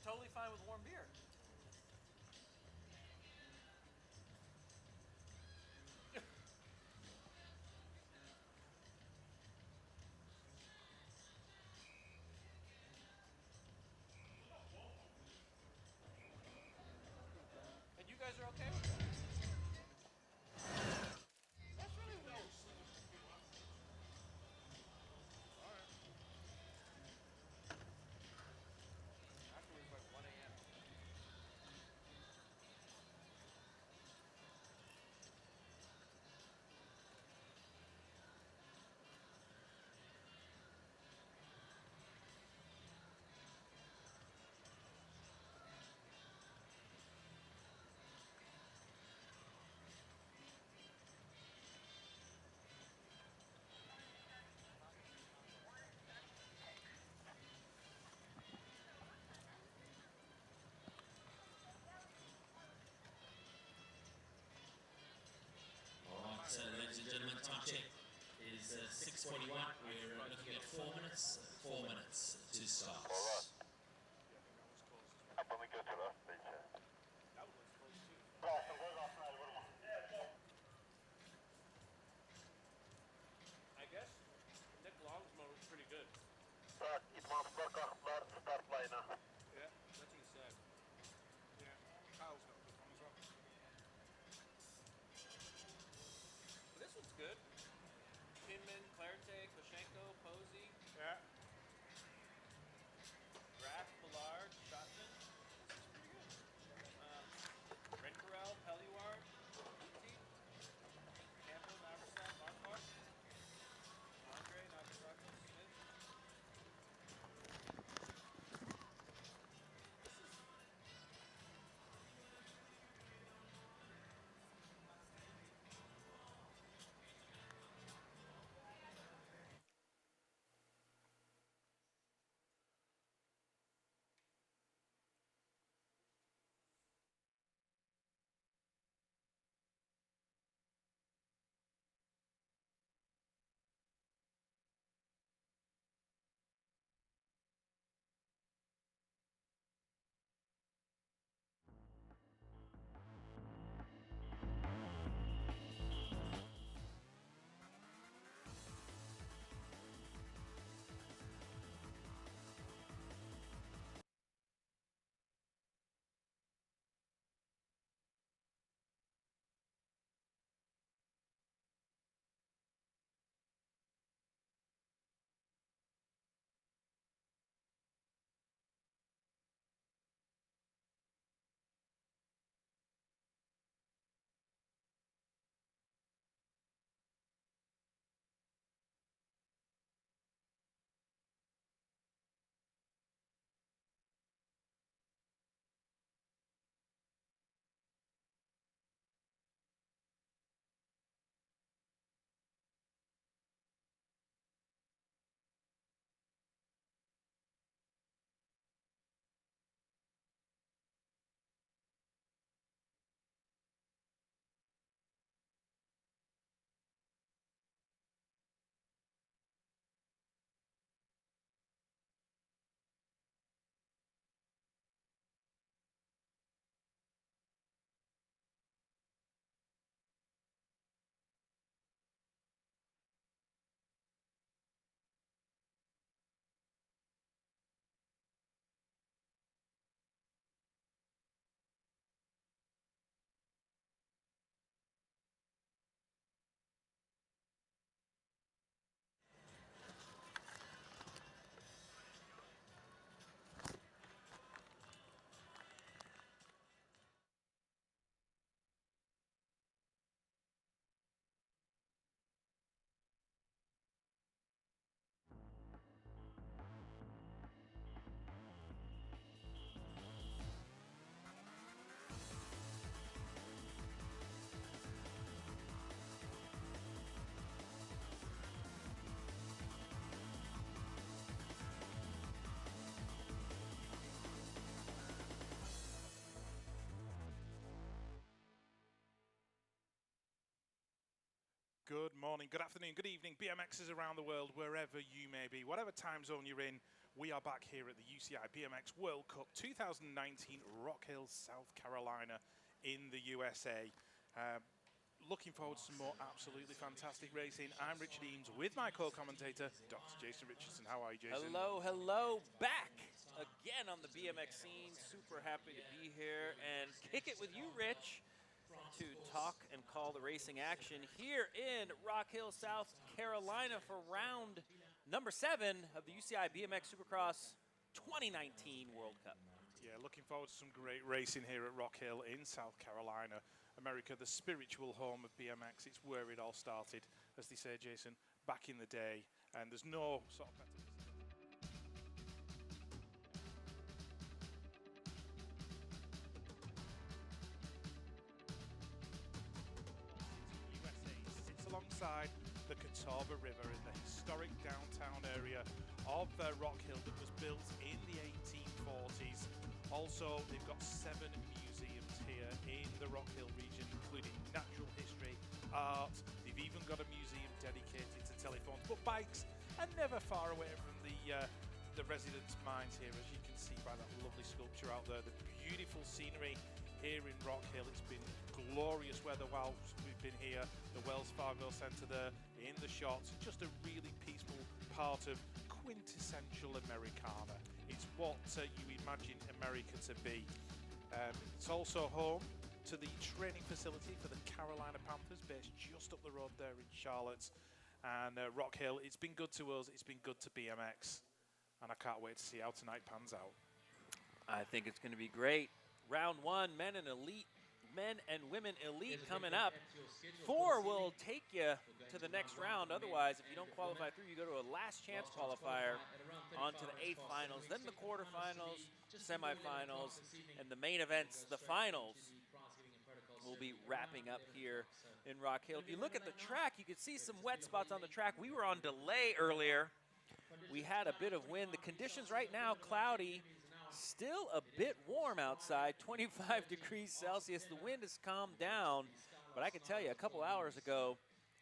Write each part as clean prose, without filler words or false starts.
totally fine with warm beer. And you guys are okay with that? That's really weird. All right. Actually, it's like 1 a.m. Alright, ladies and gentlemen, time check is 6:41. We're looking at 4 minutes. 4 minutes to start. That one looks close too. I guess Nick Long's motor was pretty good. Yeah, that's what he said. Yeah, Kyle's got a good one as well. But this one's good. Hinman, Clarete, Koshenko, Posey, Yeah. Graff, Ballard, Shotman. This is pretty good. Renkarel, Peliward, Uti, Campbell, Naversat, Marquardt, Andre, Nagasaki, Smith. This is... Good morning, good afternoon, good evening, BMXers around the world, wherever you may be, whatever time zone you're in, We are back here at the UCI BMX World Cup 2019 Rock Hill, South Carolina in the USA. Looking forward to some more absolutely fantastic racing. I'm Richard Eames with my co-commentator, Dr. Jason Richardson. How are you, Jason? Hello, hello, back again on the BMX scene. Super happy to be here and kick it with you, Rich, to talk and call the racing action here in Rock Hill, South Carolina for round number 7 of the UCI BMX Supercross 2019 World Cup. Yeah, looking forward to some great racing here at Rock Hill in South Carolina, America, the spiritual home of BMX. It's where it all started, as they say, Jason, back in the day. And there's no sort of better USA sits alongside the Catawba River in the historic downtown area of Rock Hill that was built in the 1840s. Also, they've got 7 museums here in the Rock Hill region, including natural history, art. They've even got a museum dedicated to telephones, but bikes are never far away from the residents' minds here, as you can see by that lovely sculpture out there. The beautiful scenery here in Rock Hill. It's been glorious weather while we've been here. The Wells Fargo Centre there in the shots. Just a really peaceful part of quintessential Americana. It's what you imagine America to be. It's also home to the training facility for the Carolina Panthers, based just up the road there in Charlotte. And Rock Hill, it's been good to us, it's been good to BMX. And I can't wait to see how tonight pans out. I think it's going to be great. Round 1, men and women elite coming up. 4 will take you to the next round. Otherwise, if you don't qualify through, you go to a last chance qualifier onto the 8th finals, then the quarterfinals, semifinals, and the main events, the finals, will be wrapping up here in Rock Hill. If you look at the track, you can see some wet spots on the track. We were on delay earlier. We had a bit of wind. The conditions right now, cloudy. Still a bit warm outside, 25 degrees Celsius. The wind has calmed down, but I can tell you a couple hours ago,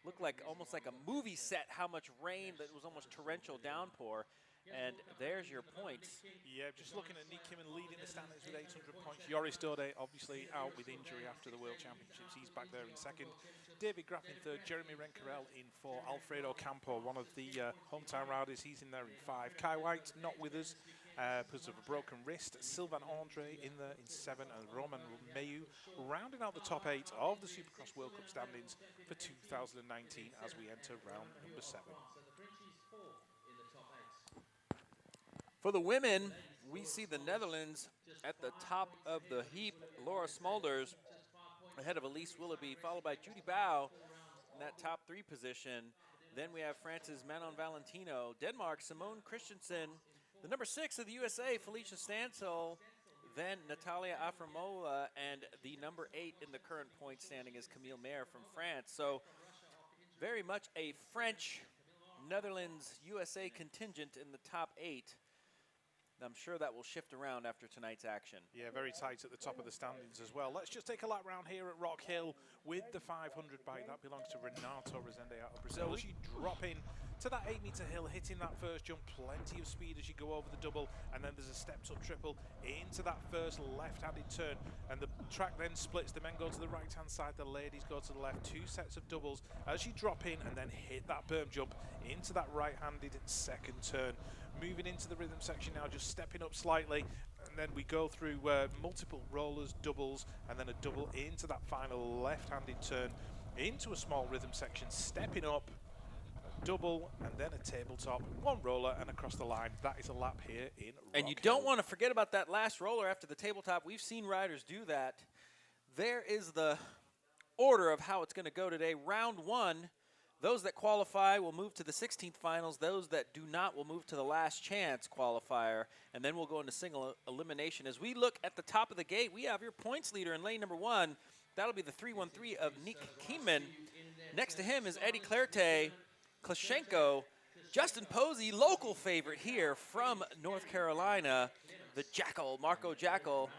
looked like almost like a movie set how much rain, that was almost torrential downpour. And there's your points. Yeah, just looking at Nick Kimmon leading the standings with 800 points. Joris Dode obviously out with injury after the World Championships. He's back there in second. David Graff in third. Jeremy Renkerel in 4. Alfredo Campo, one of the hometown rowdies, he's in there in 5. Kai White not with us because of a broken wrist. Sylvain Andre in there in 7. And Roman Mayu rounding out the top 8 of the Supercross World Cup standings for 2019 as we enter round number 7. For the women, we see the Netherlands at the top of the heap. Laura Smulders ahead of Elise Willoughby, followed by Judy Bow in that top 3 position. Then we have France's Manon Valentino. Denmark, Simone Christensen. The number 6 of the USA, Felicia Stansel. Then Natalia Aframola. And the number 8 in the current point standing is Camille Mayer from France. So very much a French, Netherlands, USA contingent in the top 8. I'm sure that will shift around after tonight's action. Yeah, very tight at the top of the standings as well. Let's just take a lap round here at Rock Hill with the 500 bike. That belongs to Renato Rezende out of Brazil. As you drop in to that 8-meter hill, hitting that first jump, plenty of speed as you go over the double, and then there's a stepped-up triple into that first left-handed turn, and the track then splits. The men go to the right-hand side, the ladies go to the left. 2 sets of doubles as you drop in and then hit that berm jump into that right-handed second turn. Moving into the rhythm section now, just stepping up slightly, and then we go through multiple rollers, doubles, and then a double into that final left-handed turn into a small rhythm section, stepping up, a double, and then a tabletop, 1 roller, and across the line. That is a lap here in Rock And you Hill. don't want to forget about that last roller after the tabletop. We've seen riders do that. There is the order of how it's going to go today. Round 1. Those that qualify will move to the 16th finals. Those that do not will move to the last chance qualifier. And then we'll go into single elimination. As we look at the top of the gate, we have your points leader in lane number 1. That'll be the 313 of Nick Kieman. Next to him is Eddie Clarté, Klashenko, Justin Posey, local favorite here from North Carolina. The Jackal, Marco Jackal,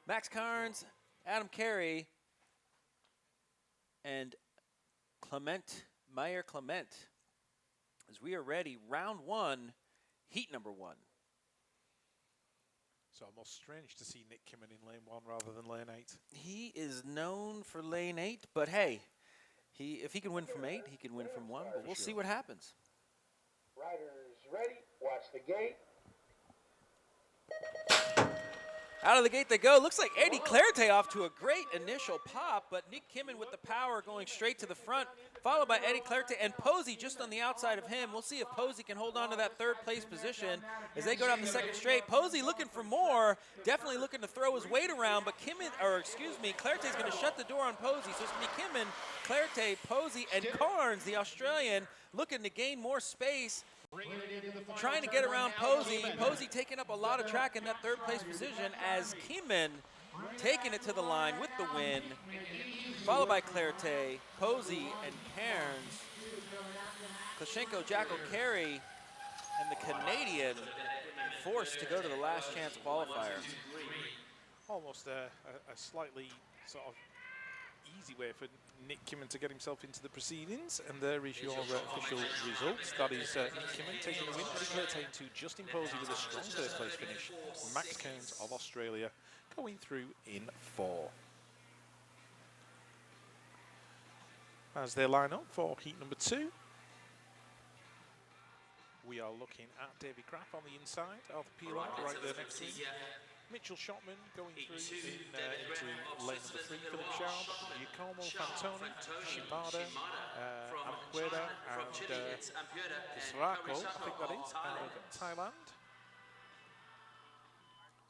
Max Carnes, Adam Carey, and Meyer Clement. As we are ready, round 1, heat number 1. It's almost strange to see Nick Kimmon in lane 1 rather than lane 8. He is known for lane 8, but hey, if he can win from 8, he can win from 1, but we'll see what happens. Riders ready, watch the gate. Out of the gate they go. Looks like Eddie Clarté off to a great initial pop, but Nick Kimmon with the power going straight to the front, followed by Eddie Clarté and Posey just on the outside of him. We'll see if Posey can hold on to that third place position as they go down the second straight. Posey looking for more, definitely looking to throw his weight around, but Clarté's going to shut the door on Posey. So it's going to be Kimmon, Clarté, Posey, and Carnes, the Australian, looking to gain more space, trying to get around Posey. Posey taking up a lot of track in that third place position as Kimmon taking it to the line with the win, followed by Clarté, Posey, and Cairns. Klashenko, Jacko, Carey, and the Canadian forced to go to the last chance qualifier. Almost a slightly sort of easy way for Nick Kimmon to get himself into the proceedings, and there is your official results. That is Nick Kimmon taking the win, Eddie Clarté to Justin Posey with a strong first place finish. Max Cairns of Australia going through in 4. As they line up for heat number 2, we are looking at David Graff on the inside, Arthur Pilar right there next to him. Mitchell Shotman going through into lane number 3, Philip Schaub, Giacomo Fantoni, Shibata, Anaqueda, and Kisrako, I think that is, out of Thailand.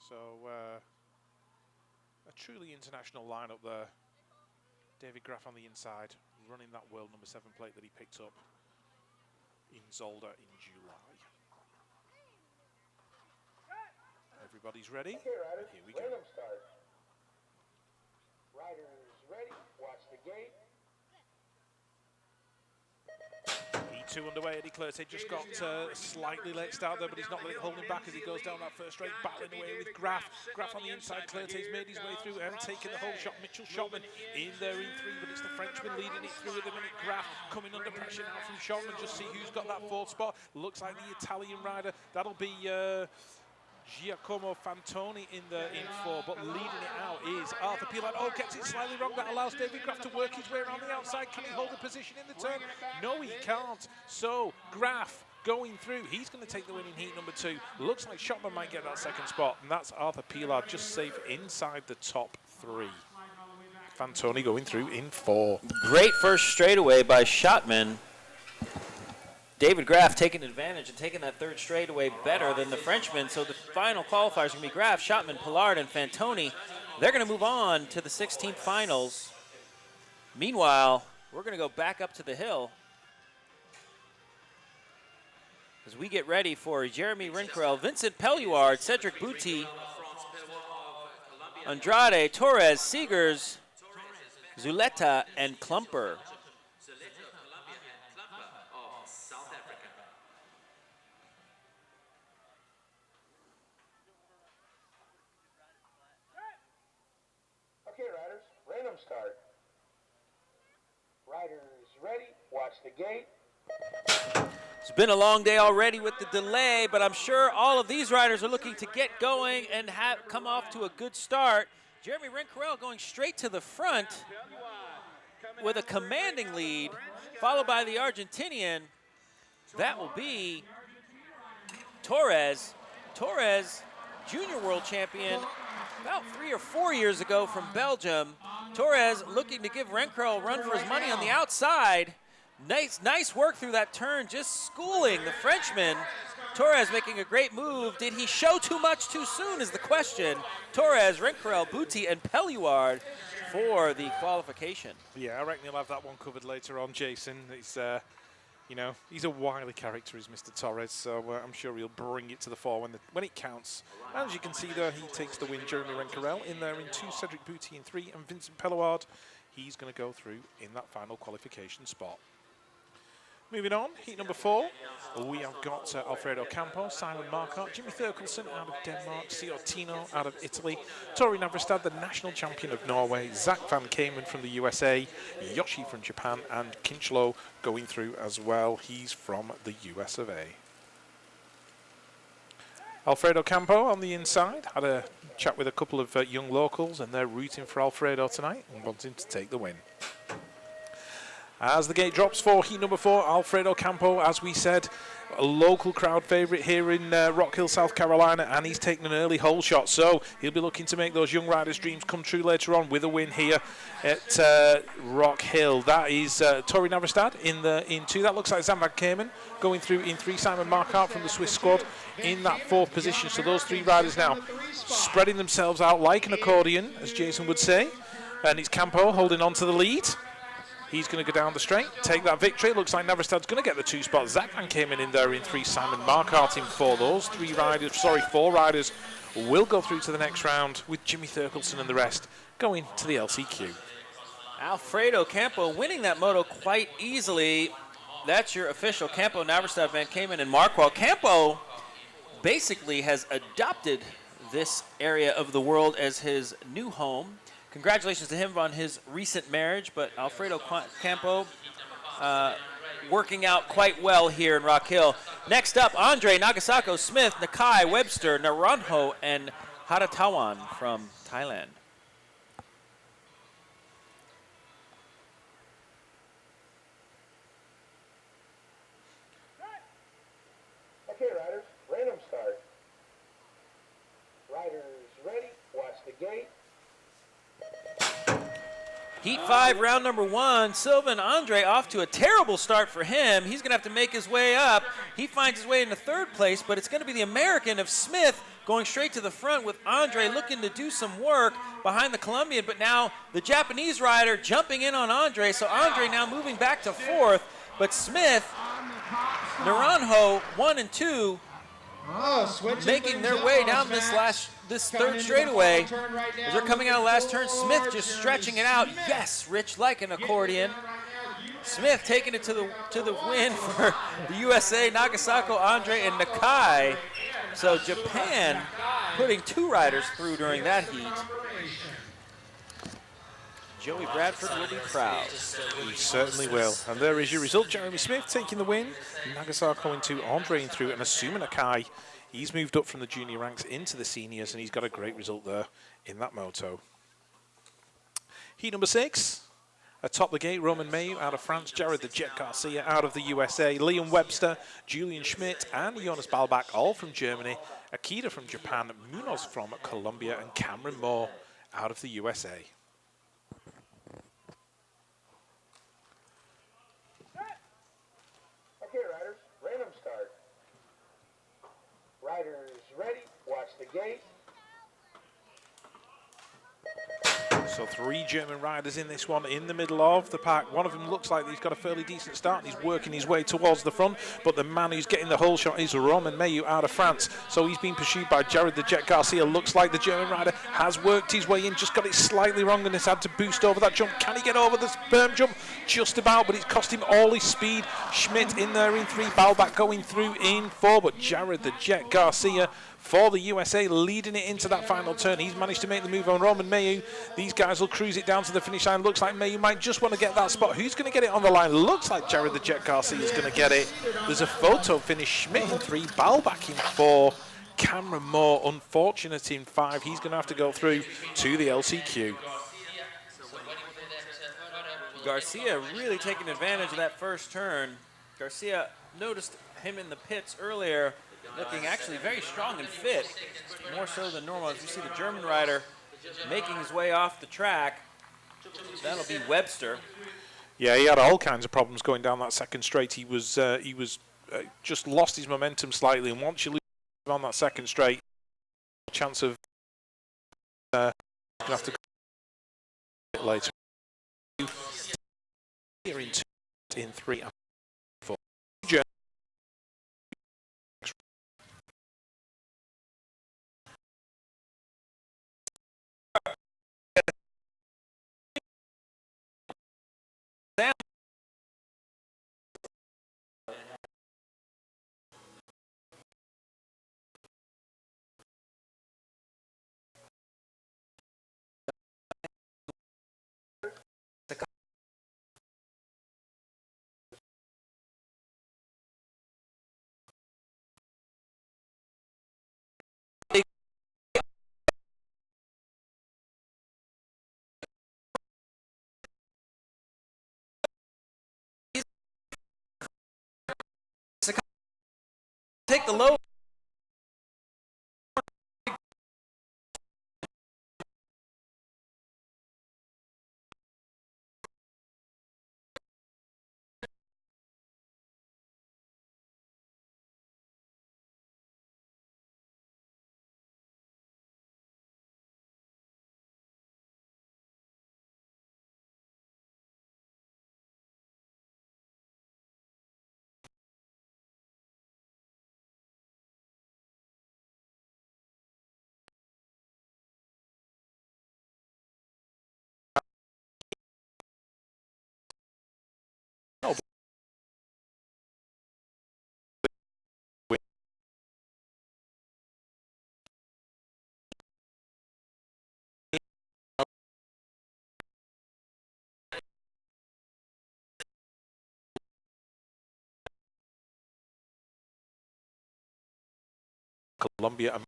So a truly international lineup there. David Graff on the inside, running that world number 7 plate that he picked up in Zolder in July. Everybody's ready. Okay, riders, Here we go. random start. Riders ready, watch the gate. Heat 2 underway. Eddie Clarté just got a slightly late start there, but he's not really holding back as he goes down that first straight, battling away with Graff. Graff on the inside. Clarté's made his way through and taking the whole shot. Mitchell Shotman in there in 3, but it's the Frenchman leading it through at the minute. Graff coming under pressure now from Shotman. Just see who's got that 4th spot. Looks like the Italian rider. That'll be Giacomo Fantoni in 4, but leading it out is Arthur Pilar. Oh, gets it slightly wrong. That allows David Graff to work his way around the outside. Can he hold the position in the turn? No, he can't. So Graff going through. He's going to take the win in heat number 2. Looks like Shotman might get that 2nd spot, and that's Arthur Pilar just safe inside the top 3. Fantoni going through in 4. Great first straightaway by Shotman. David Graff taking advantage and taking that 3rd straightaway better than the Frenchman. So the final qualifiers are going to be Graff, Shotman, Pillard, and Fantoni. They're going to move on to the 16th finals. Meanwhile, we're going to go back up to the hill as we get ready for Jeremy Rincarel, Vincent Pelluard, Cedric Bouty, Andrade, Torres, Seegers, Zuleta, and Klumper. Okay, riders, random start. Riders ready, watch the gate. It's been a long day already with the delay, but I'm sure all of these riders are looking to get going and come off to a good start. Jeremy Rincarel going straight to the front with a commanding lead, followed by the Argentinian. That will be Torres. Torres, junior world champion, about 3 or 4 years ago from Belgium. Torres looking to give Rincarel a run for his money on the outside. Nice work through that turn, just schooling the Frenchman. Torres making a great move. Did he show too much too soon is the question. Torres, Rincarel, Bouty, and Pelluard for the qualification. Yeah, I reckon he'll have that one covered later on, Jason. He's, you know, he's a wily character, is Mr. Torres, so I'm sure he'll bring it to the fore when it counts. And as you can see there, he takes the win. Jeremy Rincarel in there in 2, Cedric Bouty in 3, and Vincent Pelluard, he's going to go through in that final qualification spot. Moving on, heat number 4, we have got Alfredo Campos, Simon Marcotte, Jimmy Thurkelson out of Denmark, Ciortino out of Italy, Tori Navrestad, the national champion of Norway, Zach Van Kamen from the USA, Yoshi from Japan, and Kinchlow going through as well. He's from the US of A. Alfredo Campo on the inside. Had a chat with a couple of young locals, and they're rooting for Alfredo tonight and wanting to take the win. As the gate drops for heat number 4, Alfredo Campo, as we said, a local crowd favourite here in Rock Hill, South Carolina, and he's taken an early hole shot, so he'll be looking to make those young riders' dreams come true later on with a win here at Rock Hill. That is Tori Navrestad in 2. That looks like Zan van Kamen going through in 3. Simon Markart from the Swiss squad in that 4th position. So those 3 riders now spreading themselves out like an accordion, as Jason would say, and it's Campo holding on to the lead. He's going to go down the straight, take that victory. Looks like Navrestad's going to get the 2 spots. Zach Van Kamen in there in 3, Simon Markart in 4. Those 4 riders will go through to the next round with Jimmy Thurkelson and the rest going to the LCQ. Alfredo Campo winning that moto quite easily. That's your official Campo, Navrestad, Van Kamen, and Marquardt. Campo basically has adopted this area of the world as his new home. Congratulations to him on his recent marriage, but Alfredo Campo working out quite well here in Rock Hill. Next up, Andre, Nagasako, Smith, Nakai, Webster, Naranjo, and Haratawan from Thailand. Okay, riders, random start. Riders ready, watch the gate. Heat 5, round number 1. Sylvain Andre off to a terrible start for him. He's going to have to make his way up. He finds his way into 3rd place, but it's going to be the American of Smith going straight to the front with Andre looking to do some work behind the Colombian, but now the Japanese rider jumping in on Andre, so Andre now moving back to 4th, but Smith, Naranjo, 1 and 2, making their way down this 3rd straightaway. As they're coming out of last turn, Smith just stretching it out. Yes, Rich, like an accordion. Smith taking it to the win for the USA, Nagasako, Andre, and Nakai. So Japan putting 2 riders through during that heat. Joey Bradford will be proud. He certainly will. And there is your result. Jeremy Smith taking the win. Nagasako into Andre in through, and Asuma Nakai. He's moved up from the junior ranks into the seniors, and he's got a great result there in that moto. Heat number 6. Atop the gate, Roman Mayu out of France, Jared the Jet Garcia out of the USA, Liam Webster, Julian Schmidt, and Jonas Balbach, all from Germany, Akita from Japan, Munoz from Colombia, and Cameron Moore out of the USA. Okay, riders, random start. Riders ready, watch the gate. So 3 German riders in this one in the middle of the pack. One of them looks like he's got a fairly decent start and he's working his way towards the front, but the man who's getting the whole shot is Roman Mayu out of France. So he's being pursued by Jared the Jet Garcia. Looks like the German rider has worked his way in, just got it slightly wrong and has had to boost over that jump. Can he get over the berm jump? Just about, but it's cost him all his speed. Schmidt in there in 3, Balbach going through in 4, but Jared the Jet Garcia for the USA leading it into that final turn. He's managed to make the move on Roman Mayu. These guys will cruise it down to the finish line. Looks like Mayu might just want to get that spot. Who's going to get it on the line? Looks like Jared the Jet Garcia is going to get it. There's a photo finish. Schmidt in 3, Balbach in 4. Cameron Moore, unfortunate in 5. He's going to have to go through to the LCQ. Garcia really taking advantage of that first turn. Garcia noticed him in the pits earlier, looking actually very strong and fit, more so than normal. As you see the German rider making his way off the track, that'll be Webster. Yeah, he had all kinds of problems going down that second straight. He was just lost his momentum slightly, and once you lose on that second straight, chance of have to go later. Here in 2, in 3, and 4. take the low. Colombia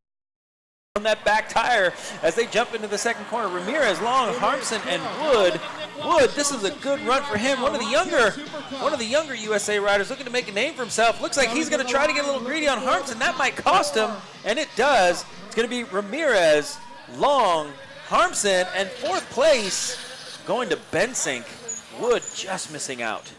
On that back tire as they jump into the second corner. Ramirez, Long, Harmson, and Wood. Wood, this is a good run for him. One of the younger USA riders looking to make a name for himself. Looks like he's going to try to get a little greedy on Harmson. That might cost him, and it does. It's going to be Ramirez, Long, Harmson, and fourth place going to Bensink. Wood just missing out.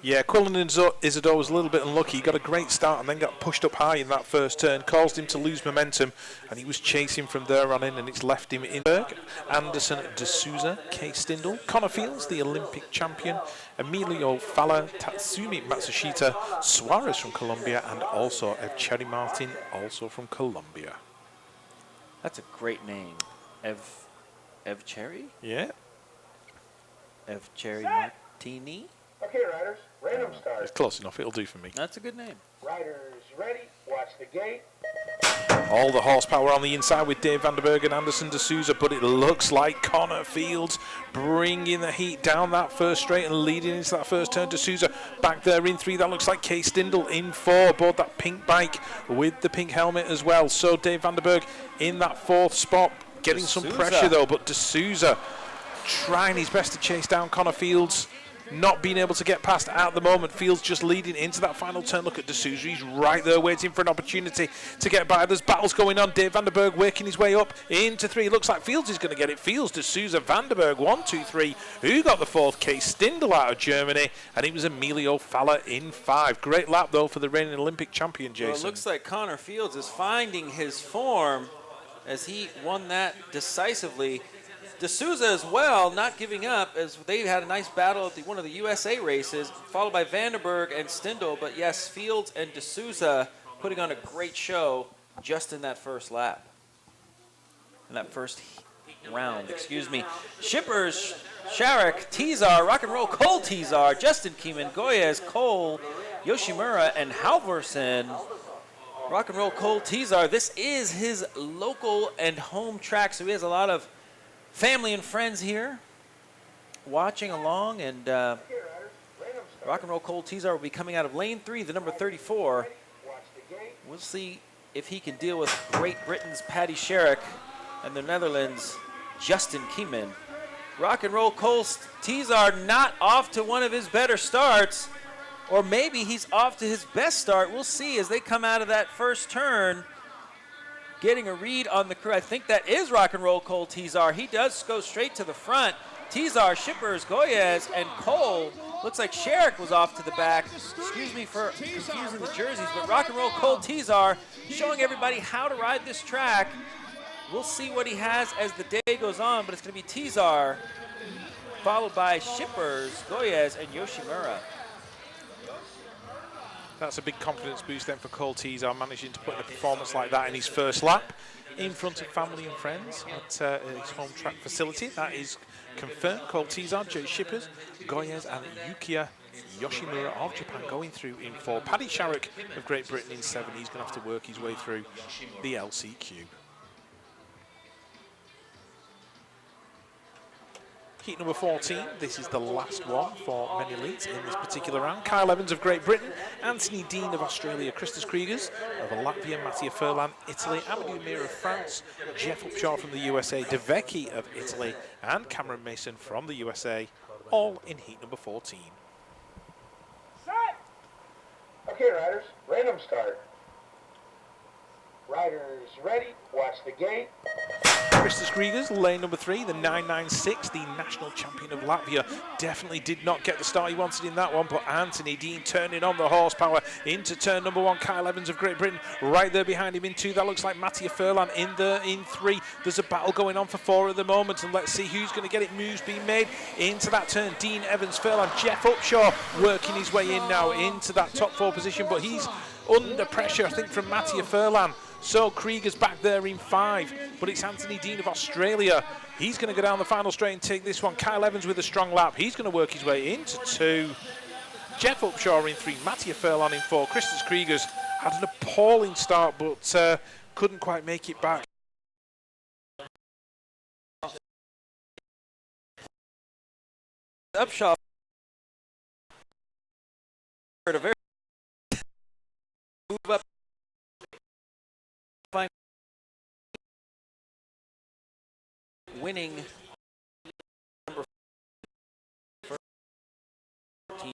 Yeah, Quillen Isidore was a little bit unlucky. He got a great start and then got pushed up high in that first turn, caused him to lose momentum, and he was chasing from there on in, and it's left him in Berg, Anderson de Souza, Kay Stindl, Connor Fields, the Olympic champion, Emilio Falla, Tatsumi Matsushita, Suarez from Colombia, and also Evcherry Martin, also from Colombia. That's a great name. Evcherry? Yeah. Evcherry Martini? Okay, riders, random start. It's close enough, it'll do for me. That's a good name. Riders ready, watch the gate. All the horsepower on the inside with Dave Vanderberg and Anderson de Souza, but it looks like Connor Fields bringing the heat down that first straight and leading into that first turn. De Souza back there in 3. That looks like Kay Stindl in 4 aboard that pink bike with the pink helmet as well. So Dave Vanderberg in that 4th spot, getting some pressure though, but De Souza trying his best to chase down Connor Fields. Not being able to get past at the moment. Fields just leading into that final turn. Look at De Souza. He's right there waiting for an opportunity to get by. There's battles going on. Dave Vanderberg working his way up into 3. Looks like Fields is going to get it. Fields, De Souza, Vanderberg, 1, 2, 3. Who got the 4th? Kay Stindl out of Germany. And it was Emilio Falla in 5. Great lap, though, for the reigning Olympic champion, Jason. Well, it looks like Connor Fields is finding his form as he won that decisively. De Souza as well, not giving up, as they had a nice battle at one of the USA races, followed by Vanderberg and Stindl. But yes, Fields and De Souza putting on a great show just in that first lap. In that first round, excuse me. Shippers, Sharek, Tizar, Rock and Roll, Cole Tizar, Justin Keeman, Goyes, Cole, Yoshimura, and Halverson. Rock and Roll, Cole Tizar. This is his local and home track, so he has a lot of family and friends here watching along, and Rock and Roll Cole Tizar will be coming out of lane 3, the number 34. We'll see if he can deal with Great Britain's Paddy Sharek and the Netherlands' Justin Keeman. Rock and Roll Cole Tizar not off to one of his better starts, or maybe he's off to his best start. We'll see as they come out of that first turn. Getting a read on the crew. I think that is Rock and Roll Cole Tizar. He does go straight to the front. Tizar, Shippers, Goyes, and Cole. Looks like Sharek was off to the back. Excuse me for confusing the jerseys, but Rock and Roll Cole Tizar showing everybody how to ride this track. We'll see what he has as the day goes on, but it's going to be Tizar, followed by Shippers, Goyes, and Yoshimura. That's a big confidence boost then for Cole Tizar, managing to put in a performance like that in his first lap in front of family and friends at his home track facility. That is confirmed. Cole Tizar, Jay Shippers, Goyes, and Yukiya Yoshimura of Japan going through in 4. Paddy Sharek of Great Britain in 7. He's going to have to work his way through the LCQ. Heat number 14, this is the last one for men elite in this particular round. Kyle Evans of Great Britain, Anthony Dean of Australia, Christos Kriegers of Latvia, Mattia Furlan, Italy, Amadou Mir of France, Jeff Upshaw from the USA, Devecchi of Italy, and Cameron Mason from the USA, all in heat number 14. Okay, riders, random start. Riders ready, watch the gate. Christos Kriegers, lane number 3, the 996, the national champion of Latvia, definitely did not get the start he wanted in that one, but Anthony Dean turning on the horsepower into turn number 1. Kyle Evans of Great Britain right there behind him in 2. That looks like Mattia Furlan in 3. There's a battle going on for 4 at the moment, and let's see who's going to get it. Moves being made into that turn. Dean, Evans, Furlan, Jeff Upshaw working his way in now into that top 4 position, but he's under pressure, I think, from Mattia Furlan. So Krieger's back there in 5, but it's Anthony Dean of Australia. He's going to go down the final straight and take this one. Kyle Evans with a strong lap. He's going to work his way into 2. Jeff Upshaw in 3, Mattia Furlan in 4. Christos Kriegers had an appalling start, but couldn't quite make it back. Upshaw a very move up. Winning number 14.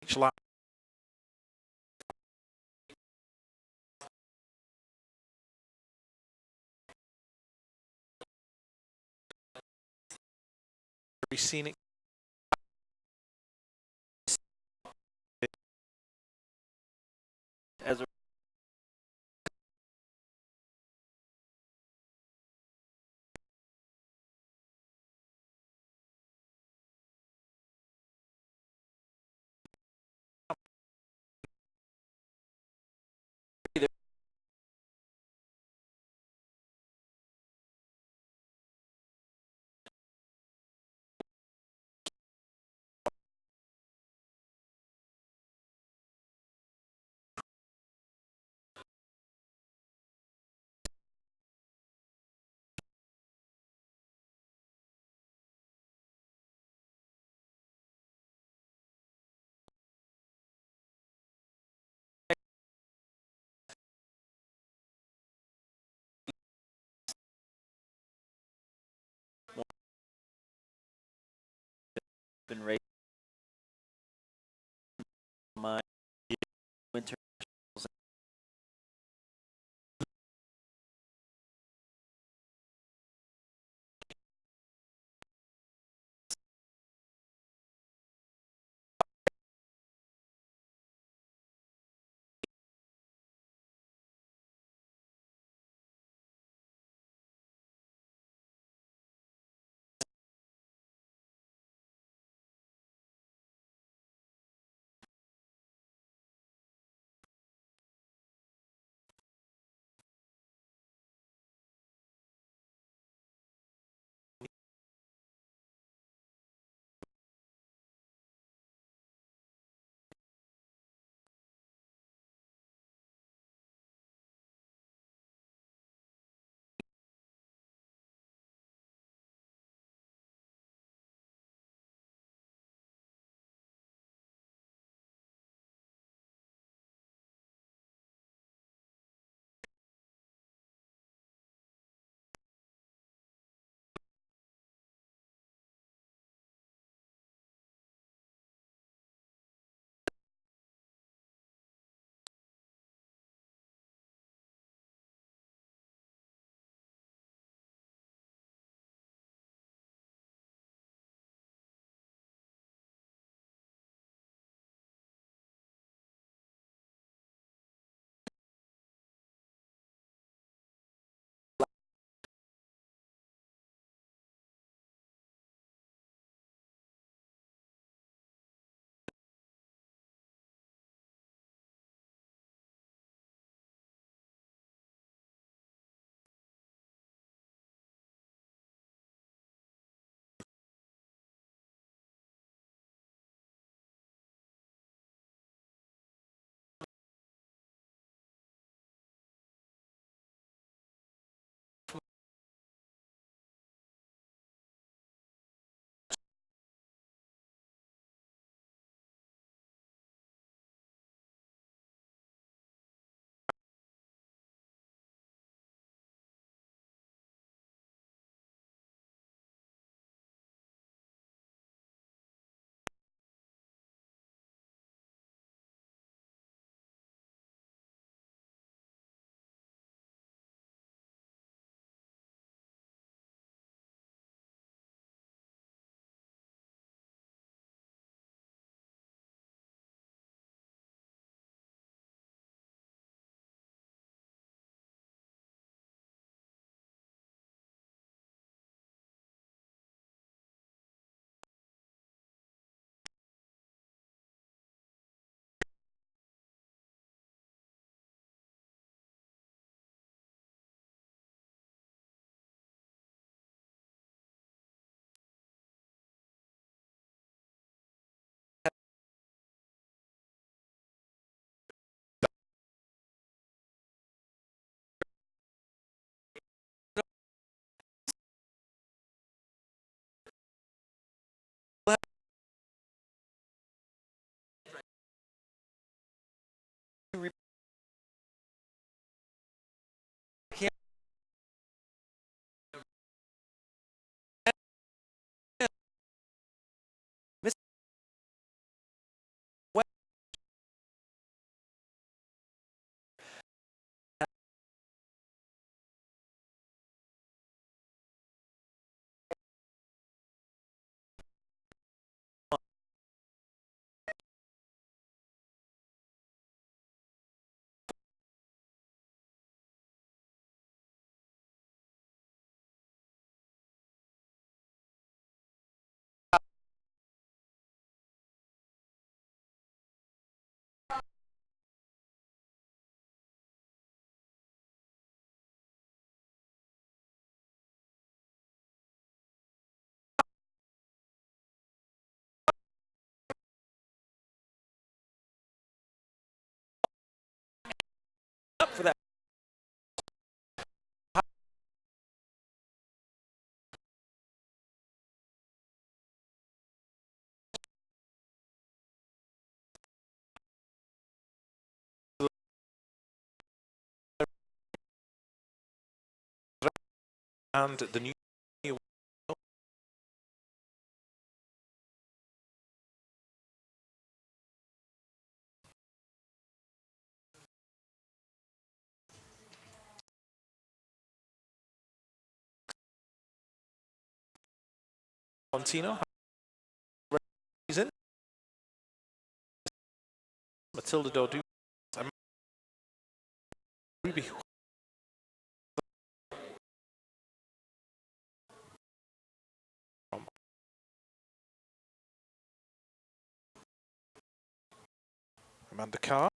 Each lap. Very scenic. As a been raised my winter up for that. And the new Valentino. Matilda Dodu. Ruby. Amanda Carr.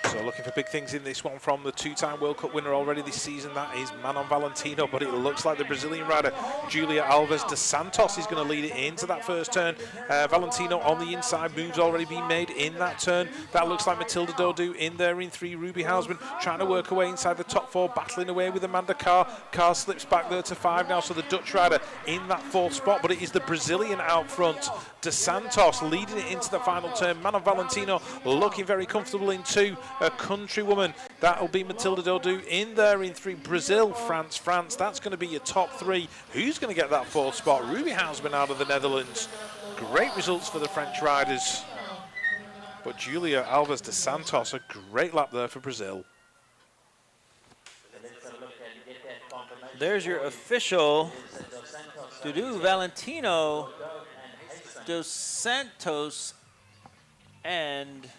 So looking for big things in this one from the two-time World Cup winner already this season. That is Manon Valentino, but it looks like the Brazilian rider Julia Alves dos Santos is going to lead it into that first turn. Valentino on the inside, moves already been made in that turn. That looks like Matilda Dodu in there in 3. Ruby Hausman trying to work away inside the top 4, battling away with Amanda Carr. Carr slips back there to 5 now, so the Dutch rider in that 4th spot, but it is the Brazilian out front. Dos Santos leading it into the final turn. Manon Valentino looking very comfortable in 2. A countrywoman, that'll be Matilda Dodu in there in 3. Brazil, France, France. That's going to be your top 3. Who's going to get that 4th spot? Ruby Hausman out of the Netherlands. Great results for the French riders. But Julia Alves dos Santos, a great lap there for Brazil. There's your official Dodu, Valentino, dos Santos, and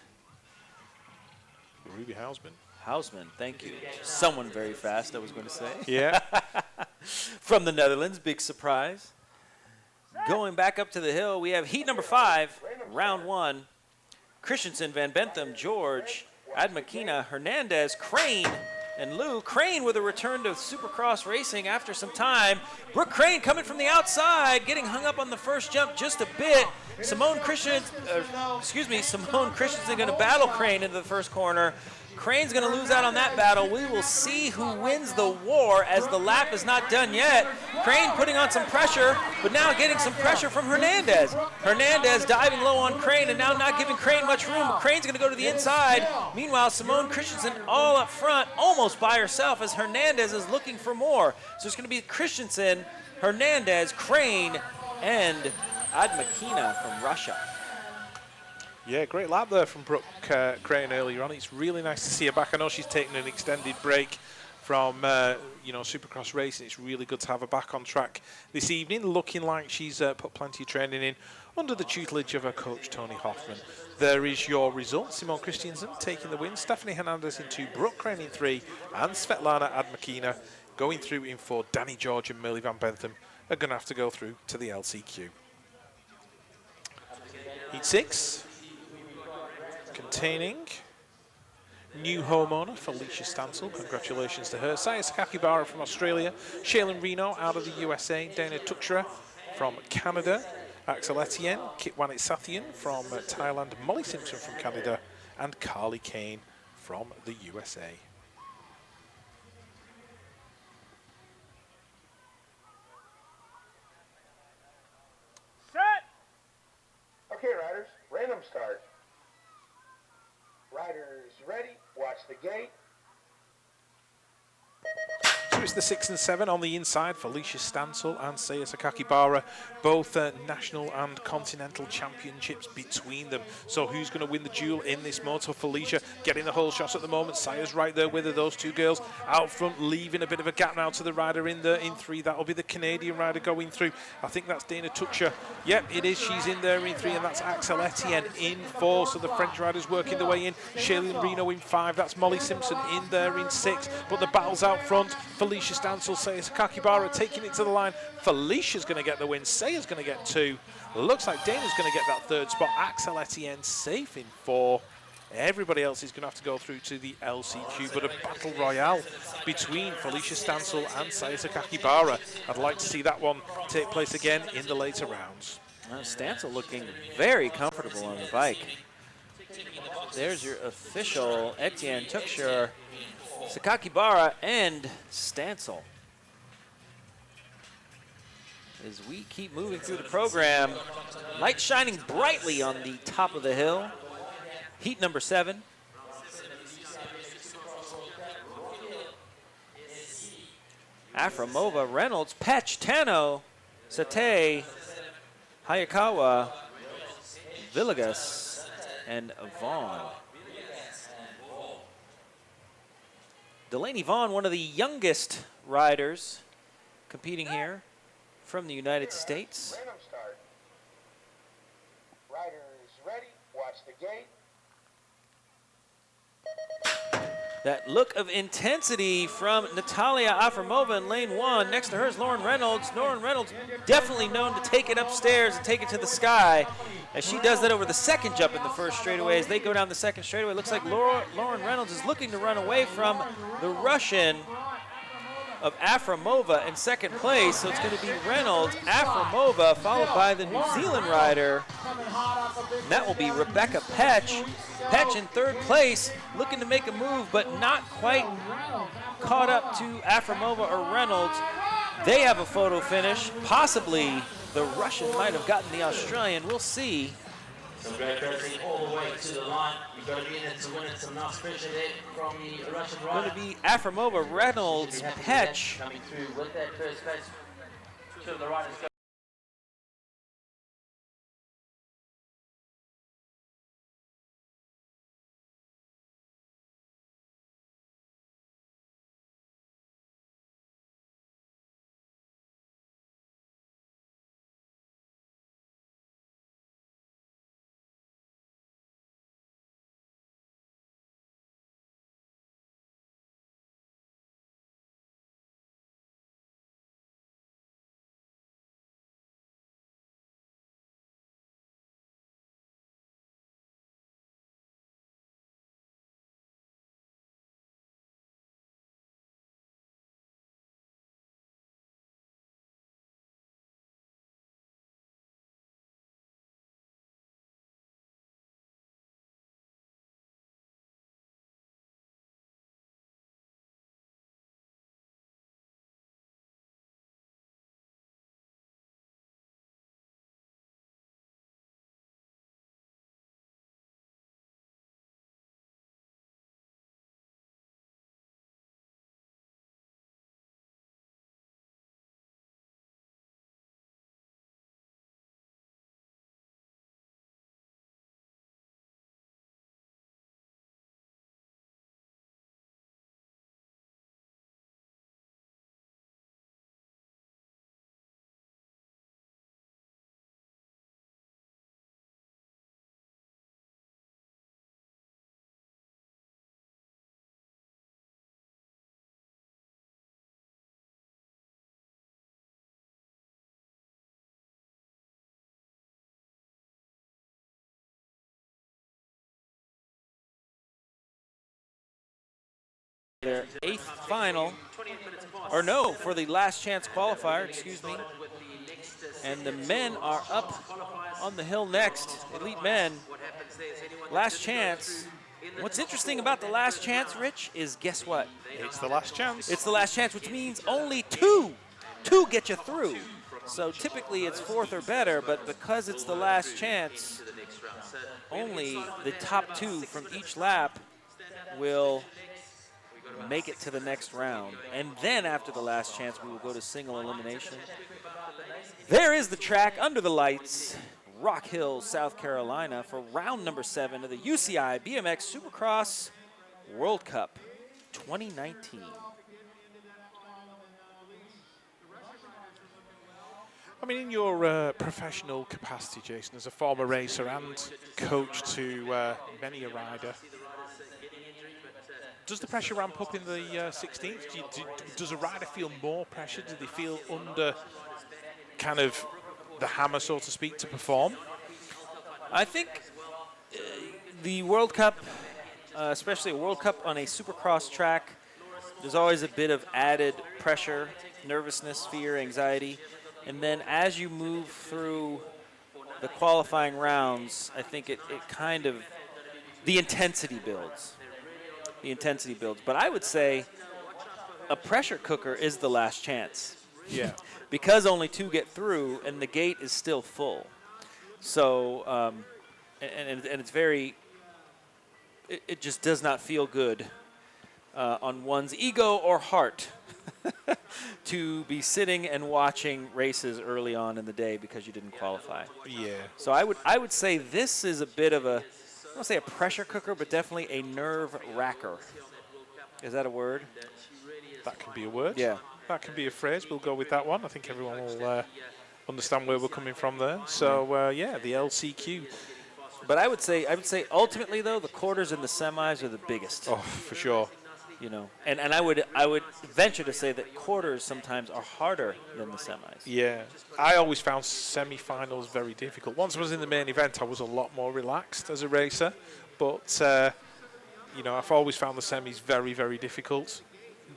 Ruby Hausman. Hausman, thank you. Someone very fast, I was going to say. Yeah. From the Netherlands, big surprise. Going back up to the hill, we have heat number 5, round 1. Christensen, Van Bentham, George, Admakina, Hernandez, Crane, and Lou. Crane with a return to Supercross racing after some time. Brooke Crane coming from the outside, getting hung up on the first jump just a bit. Simone Christensen going to battle Crane into the first corner. Crane's going to lose out on that battle. We will see who wins the war as the lap is not done yet. Crane putting on some pressure, but now getting some pressure from Hernandez. Hernandez diving low on Crane and now not giving Crane much room. Crane's going to go to the inside. Meanwhile, Simone Christensen all up front, almost by herself as Hernandez is looking for more. So it's going to be Christensen, Hernandez, Crane, and Admakina from Russia. Yeah, great lap there from Brooke Crane earlier on. It's really nice to see her back. I know she's taken an extended break from Supercross racing. It's really good to have her back on track this evening, looking like she's put plenty of training in under the tutelage of her coach, Tony Hoffman. There is your result. Simone Christensen taking the win, Stephanie Hernandez in 2, Brooke Crane in 3, and Svetlana Admakina going through in 4. Danny George and Millie Van Bentham are going to have to go through to the LCQ. Heat 6. Containing new homeowner Felicia Stansel. Congratulations to her. Saya Sakakibara from Australia. Shailene Reno out of the USA. Dana Tuxra from Canada. Axel Etienne. Kit Wanitsathian from Thailand. Molly Simpson from Canada. And Carly Kane from the USA. Okay, riders, random start. Riders ready, watch the gate. So it's the 6 and 7 on the inside. Felicia Stansel and Saya Sakakibara, both national and continental championships between them. So who's going to win the duel in this motor? Felicia getting the whole shots at the moment. Saya's right there with her. Those two girls out front, leaving a bit of a gap now to the rider in there in 3. That'll be the Canadian rider going through. I think that's Dana Tuxra. Yep, it is. She's in there in 3, and that's Axel Etienne in 4. So the French riders working their way in. Shailene Reno in 5. That's Molly Simpson in there in 6. But the battle's out front. Felicia Stansel, Saya Sakakibara taking it to the line. Felicia's going to get the win. Saya's going to get 2. Looks like Dana's going to get that 3rd spot. Axel Etienne safe in 4. Everybody else is going to have to go through to the LCQ, but a battle royale between Felicia Stansel and Sayaka Kakibara. I'd like to see that one take place again in the later rounds. Stansel looking very comfortable on the bike. There's your official Etienne Tuxer, Sakakibara, and Stansel. As we keep moving through the program, light shining brightly on the top of the hill. Heat number 7. Afromova, Reynolds, Petch, Tano, Sate, Hayakawa, Villegas, and Vaughn. Delaney Vaughn, one of the youngest riders competing here from the United States. Random start. Riders ready. Watch the gate. That look of intensity from Natalia Afromova in lane 1. Next to her is Lauren Reynolds. Lauren Reynolds definitely known to take it upstairs and take it to the sky, as she does that over the second jump in the first straightaway. As they go down the second straightaway, it looks like Lauren Reynolds is looking to run away from the Russian of Afromova in second place. So it's going to be Reynolds, Afromova, followed by the New Zealand rider. And that will be Rebecca Petch. Petch in third place, looking to make a move, but not quite caught up to Afromova or Reynolds. They have a photo finish. Possibly the Russian might have gotten the Australian. We'll see. Congratulations all the way to the line. You've got to be in it to win it. Some nice pressure there from the Russian rider. Going to be Afromova, Reynolds, Petch. Coming through with that first place. Two of the riders go. Their 8th final, or no, for the last chance qualifier, excuse me. And the men are up on the hill next, elite men. Last chance. What's interesting about the last chance, Rich, is guess what? It's the last chance. It's the last chance, which means only two get you through. So typically it's 4th or better, but because it's the last chance, only the top 2 from each lap will make it to the next round. And then after the last chance, we will go to single elimination. There is the track under the lights, Rock Hill, South Carolina, for round number 7 of the UCI BMX Supercross World Cup 2019. I mean, in your professional capacity, Jason, as a former racer and coach to many a rider, does the pressure ramp up in the 16th? Does a rider feel more pressure? Do they feel under kind of the hammer, so to speak, to perform? I think the World Cup, especially a World Cup on a Supercross track, there's always a bit of added pressure, nervousness, fear, anxiety. And then as you move through the qualifying rounds, I think it kind of, the intensity builds. The intensity builds. But I would say a pressure cooker is the last chance. Yeah. Because only 2 get through and the gate is still full. So, and it's very, it just does not feel good on one's ego or heart to be sitting and watching races early on in the day because you didn't qualify. Yeah. So I would say this is a bit of a, I don't want to say a pressure cooker, but definitely a nerve wracker. Is that a word? That can be a word. Yeah. That can be a phrase. We'll go with that one. I think everyone will understand where we're coming from there. So, yeah, the LCQ. But I would say ultimately, though, the quarters and the semis are the biggest. Oh, for sure. You know, and I would venture to say that quarters sometimes are harder than the semis. Yeah, I always found semi-finals very difficult. Once I was in the main event, I was a lot more relaxed as a racer, but you know, I've always found the semis very, very difficult,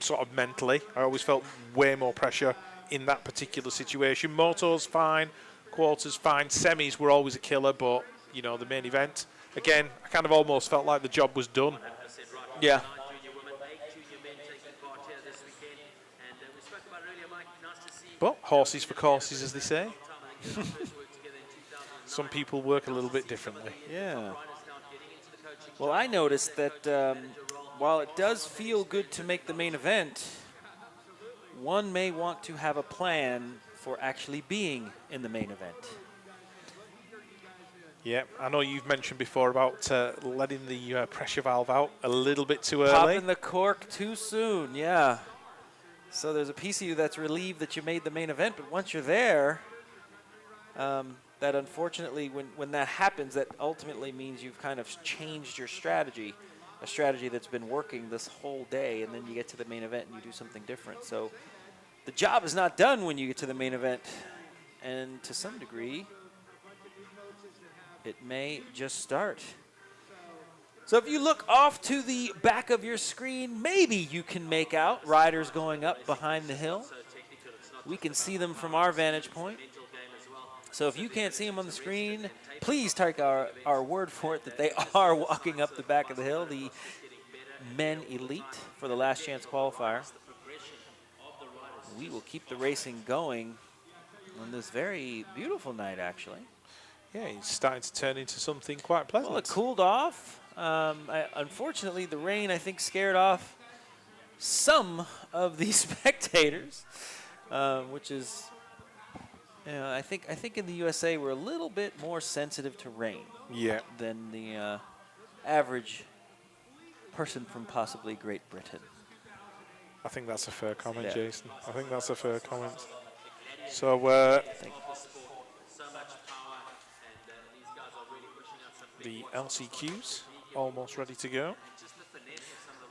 sort of mentally. I always felt way more pressure in that particular situation. Motos fine, quarters fine, semis were always a killer, but you know, the main event, again, I kind of almost felt like the job was done. Yeah. But horses for courses, as they say. Some people work a little bit differently. Yeah. Well, I noticed that while it does feel good to make the main event, one may want to have a plan for actually being in the main event. Yeah, I know you've mentioned before about letting the pressure valve out a little bit too early. Popping the cork too soon, yeah. So there's a piece of you that's relieved that you made the main event, but once you're there, that unfortunately, when that happens, that ultimately means you've kind of changed your strategy, a strategy that's been working this whole day, and then you get to the main event and you do something different. So the job is not done when you get to the main event, and to some degree, it may just start. So if you look off to the back of your screen, maybe you can make out riders going up behind the hill. We can see them from our vantage point. So if you can't see them on the screen, please take our word for it that they are walking up the back of the hill, the men elite for the last chance qualifier. We will keep the racing going on this very beautiful night, actually. Yeah, it's starting to turn into something quite pleasant. Well, it cooled off. Unfortunately, the rain, I think, scared off some of the spectators, which is, you know, I think in the USA we're a little bit more sensitive to rain than the average person from possibly Great Britain. I think that's a fair comment, Yeah. Jason. I think that's a fair comment. So, the LCQs almost ready to go.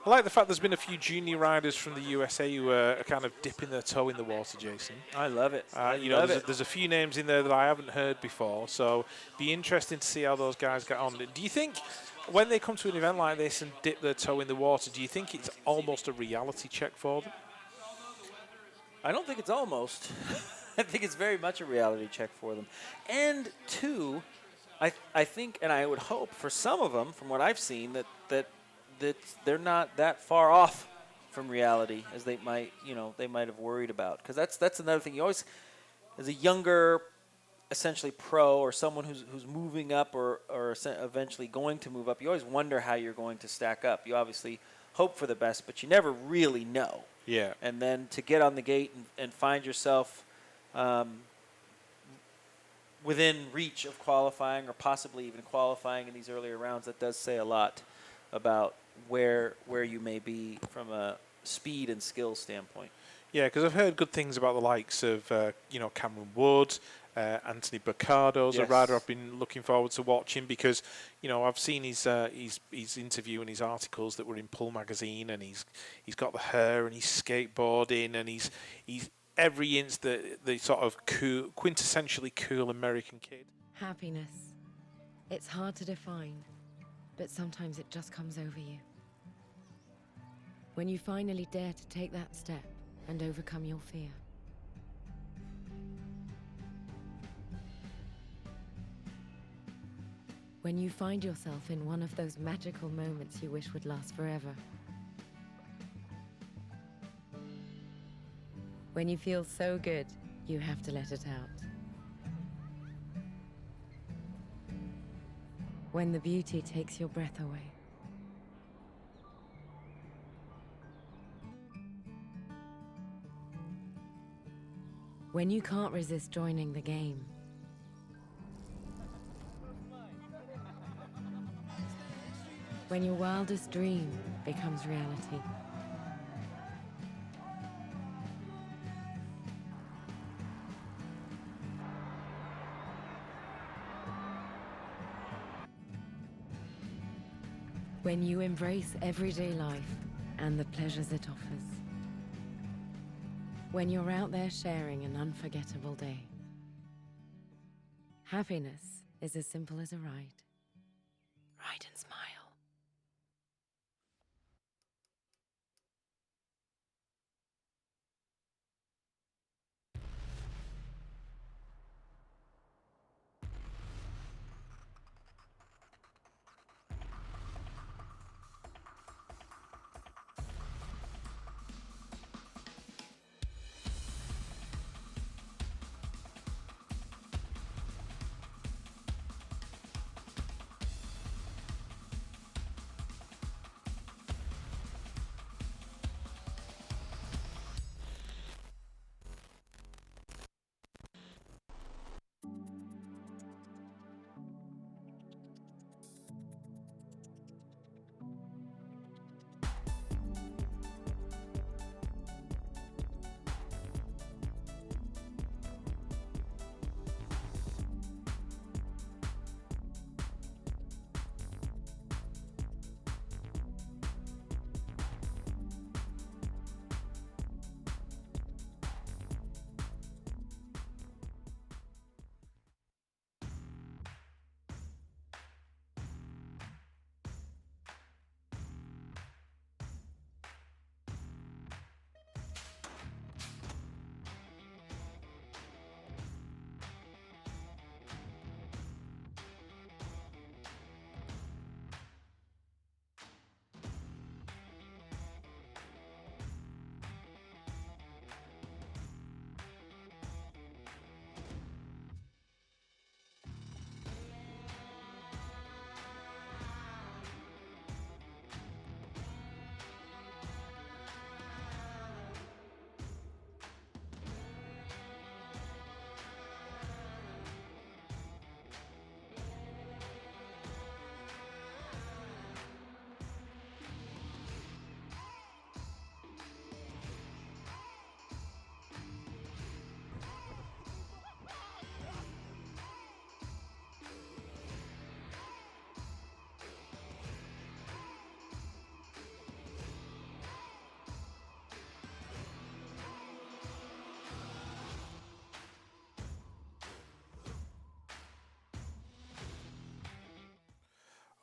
I like the fact there's been a few junior riders from the USA who are kind of dipping their toe in the water, Jason. I love it. You know, there's a few names in there that I haven't heard before, so be interesting to see how those guys get on. Do you think when they come to an event like this and dip their toe in the water, do you think it's almost a reality check for them? I don't think it's almost. I think it's very much a reality check for them. And two, I think, and I would hope for some of them, from what I've seen, that they're not that far off from reality as they might have worried about. Because that's another thing. You always, as a younger, essentially pro or someone who's moving up or eventually going to move up, you always wonder how you're going to stack up. You obviously hope for the best, but you never really know. Yeah. And then to get on the gate and find yourself within reach of qualifying or possibly even qualifying in these earlier rounds, that does say a lot about where you may be from a speed and skill standpoint. Yeah, because I've heard good things about the likes of, Cameron Wood, Anthony Baccardo's a rider I've been looking forward to watching because, you know, I've seen his interview and his articles that were in Pull magazine, and he's got the hair and he's skateboarding and he's every inch the sort of cool, quintessentially cool American kid. Happiness. It's hard to define. but sometimes it just comes over you. When you finally dare to take that step and overcome your fear. When you find yourself in one of those magical moments you wish would last forever. When you feel so good, you have to let it out. When the beauty takes your breath away. When you can't resist joining the game. When your wildest dream becomes reality. When you embrace everyday life and the pleasures it offers. When you're out there sharing an unforgettable day. Happiness is as simple as a ride. Ride and smile.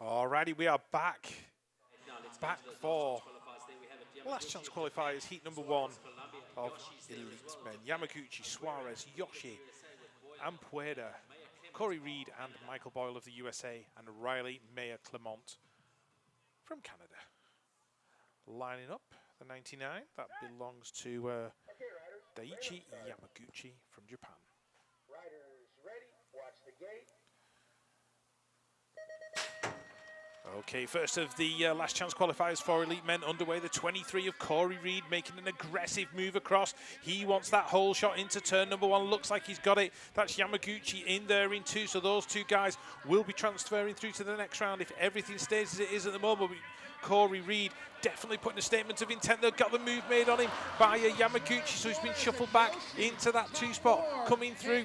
Alrighty, we are back for last chance qualifiers, heat number 1 of elite men. Yamaguchi, Suarez, Yoshi, Ampueda, Corey Reed and Michael Boyle of the USA, and Riley Mayer Clement from Canada. Lining up the 99, that belongs to Daiichi Yamaguchi from Japan. Riders ready, watch the gate. Okay, first of the last chance qualifiers for elite men underway. The 23 of Corey Reed making an aggressive move across. He wants that hole shot into turn number 1. Looks like he's got it. That's Yamaguchi in there in 2. So those 2 guys will be transferring through to the next round if everything stays as it is at the moment. Corey Reed definitely putting a statement of intent. They've got the move made on him by Yamaguchi. So he's been shuffled back into that 2 spot. Coming through.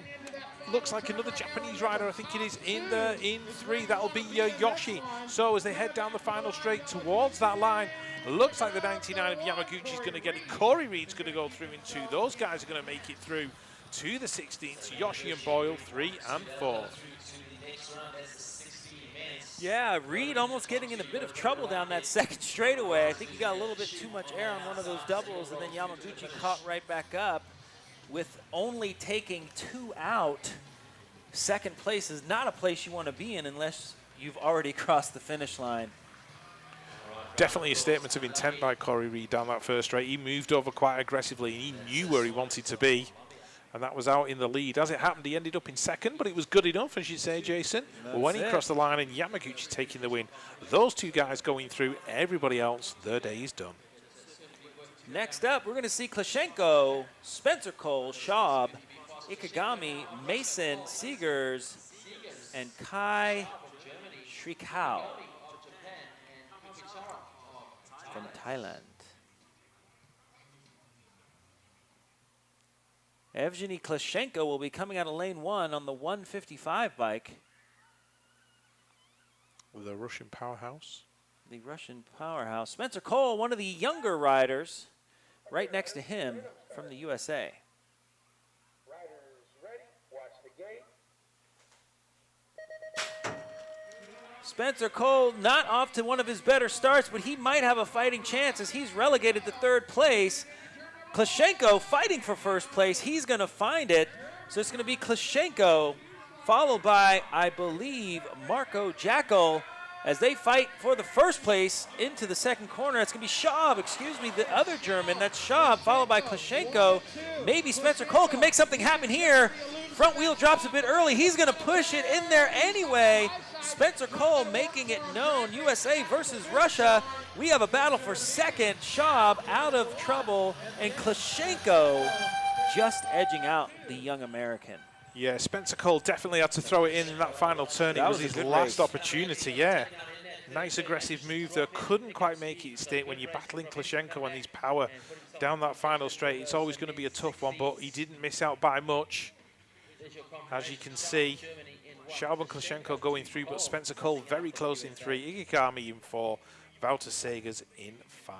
Looks like another Japanese rider, I think it is, in there in 3. That'll be Yoshi. So as they head down the final straight towards that line, looks like the 99 of Yamaguchi is going to get it. Corey Reed's going to go through in 2. Those guys are going to make it through to the 16th. Yoshi and Boyle, 3 and 4. Yeah, Reed almost getting in a bit of trouble down that second straightaway. I think he got a little bit too much air on one of those doubles, and then Yamaguchi caught right back up with only taking 2 out. Second place is not a place you want to be in unless you've already crossed the finish line. Definitely a statement of intent by Corey Reed down that first straight. He moved over quite aggressively. He knew where he wanted to be, and that was out in the lead. As it happened, he ended up in second, but it was good enough, as you say, Jason. When he crossed the line and Yamaguchi taking the win, those two guys going through, everybody else, their day is done. Next up, we're going to see Klashenko, Spencer Cole, Schaub, Ikegami, Mason, Seegers, and Kai Shrikao from Thailand. Evgeny Klashenko will be coming out of lane 1 on the 155 bike. The Russian powerhouse. The Russian powerhouse. Spencer Cole, one of the younger riders, right next to him from the USA. Riders ready, watch the gate. Spencer Cole not off to one of his better starts, but he might have a fighting chance as he's relegated to 3rd place. Klashenko fighting for 1st place. He's going to find it. So it's going to be Klashenko, followed by, I believe, Marco Jackal, as they fight for the 1st place into the 2nd corner. It's going to be Schaub, the other German. That's Schaub, followed by Klashenko. Maybe Spencer Cole can make something happen here. Front wheel drops a bit early. He's going to push it in there anyway. Spencer Cole making it known. USA versus Russia. We have a battle for 2nd. Schaub out of trouble, and Klashenko just edging out the young American. Yeah, Spencer Cole definitely had to throw it in that final turn. It was his last opportunity, yeah. Nice aggressive move there. Couldn't quite make it stick when you're battling Klashenko and his power down that final straight. It's always going to be a tough one, but he didn't miss out by much. As you can see, Schaub and Klashenko going through, but Spencer Cole very close in 3, Ikegami in 4, Wouter Segers in 5.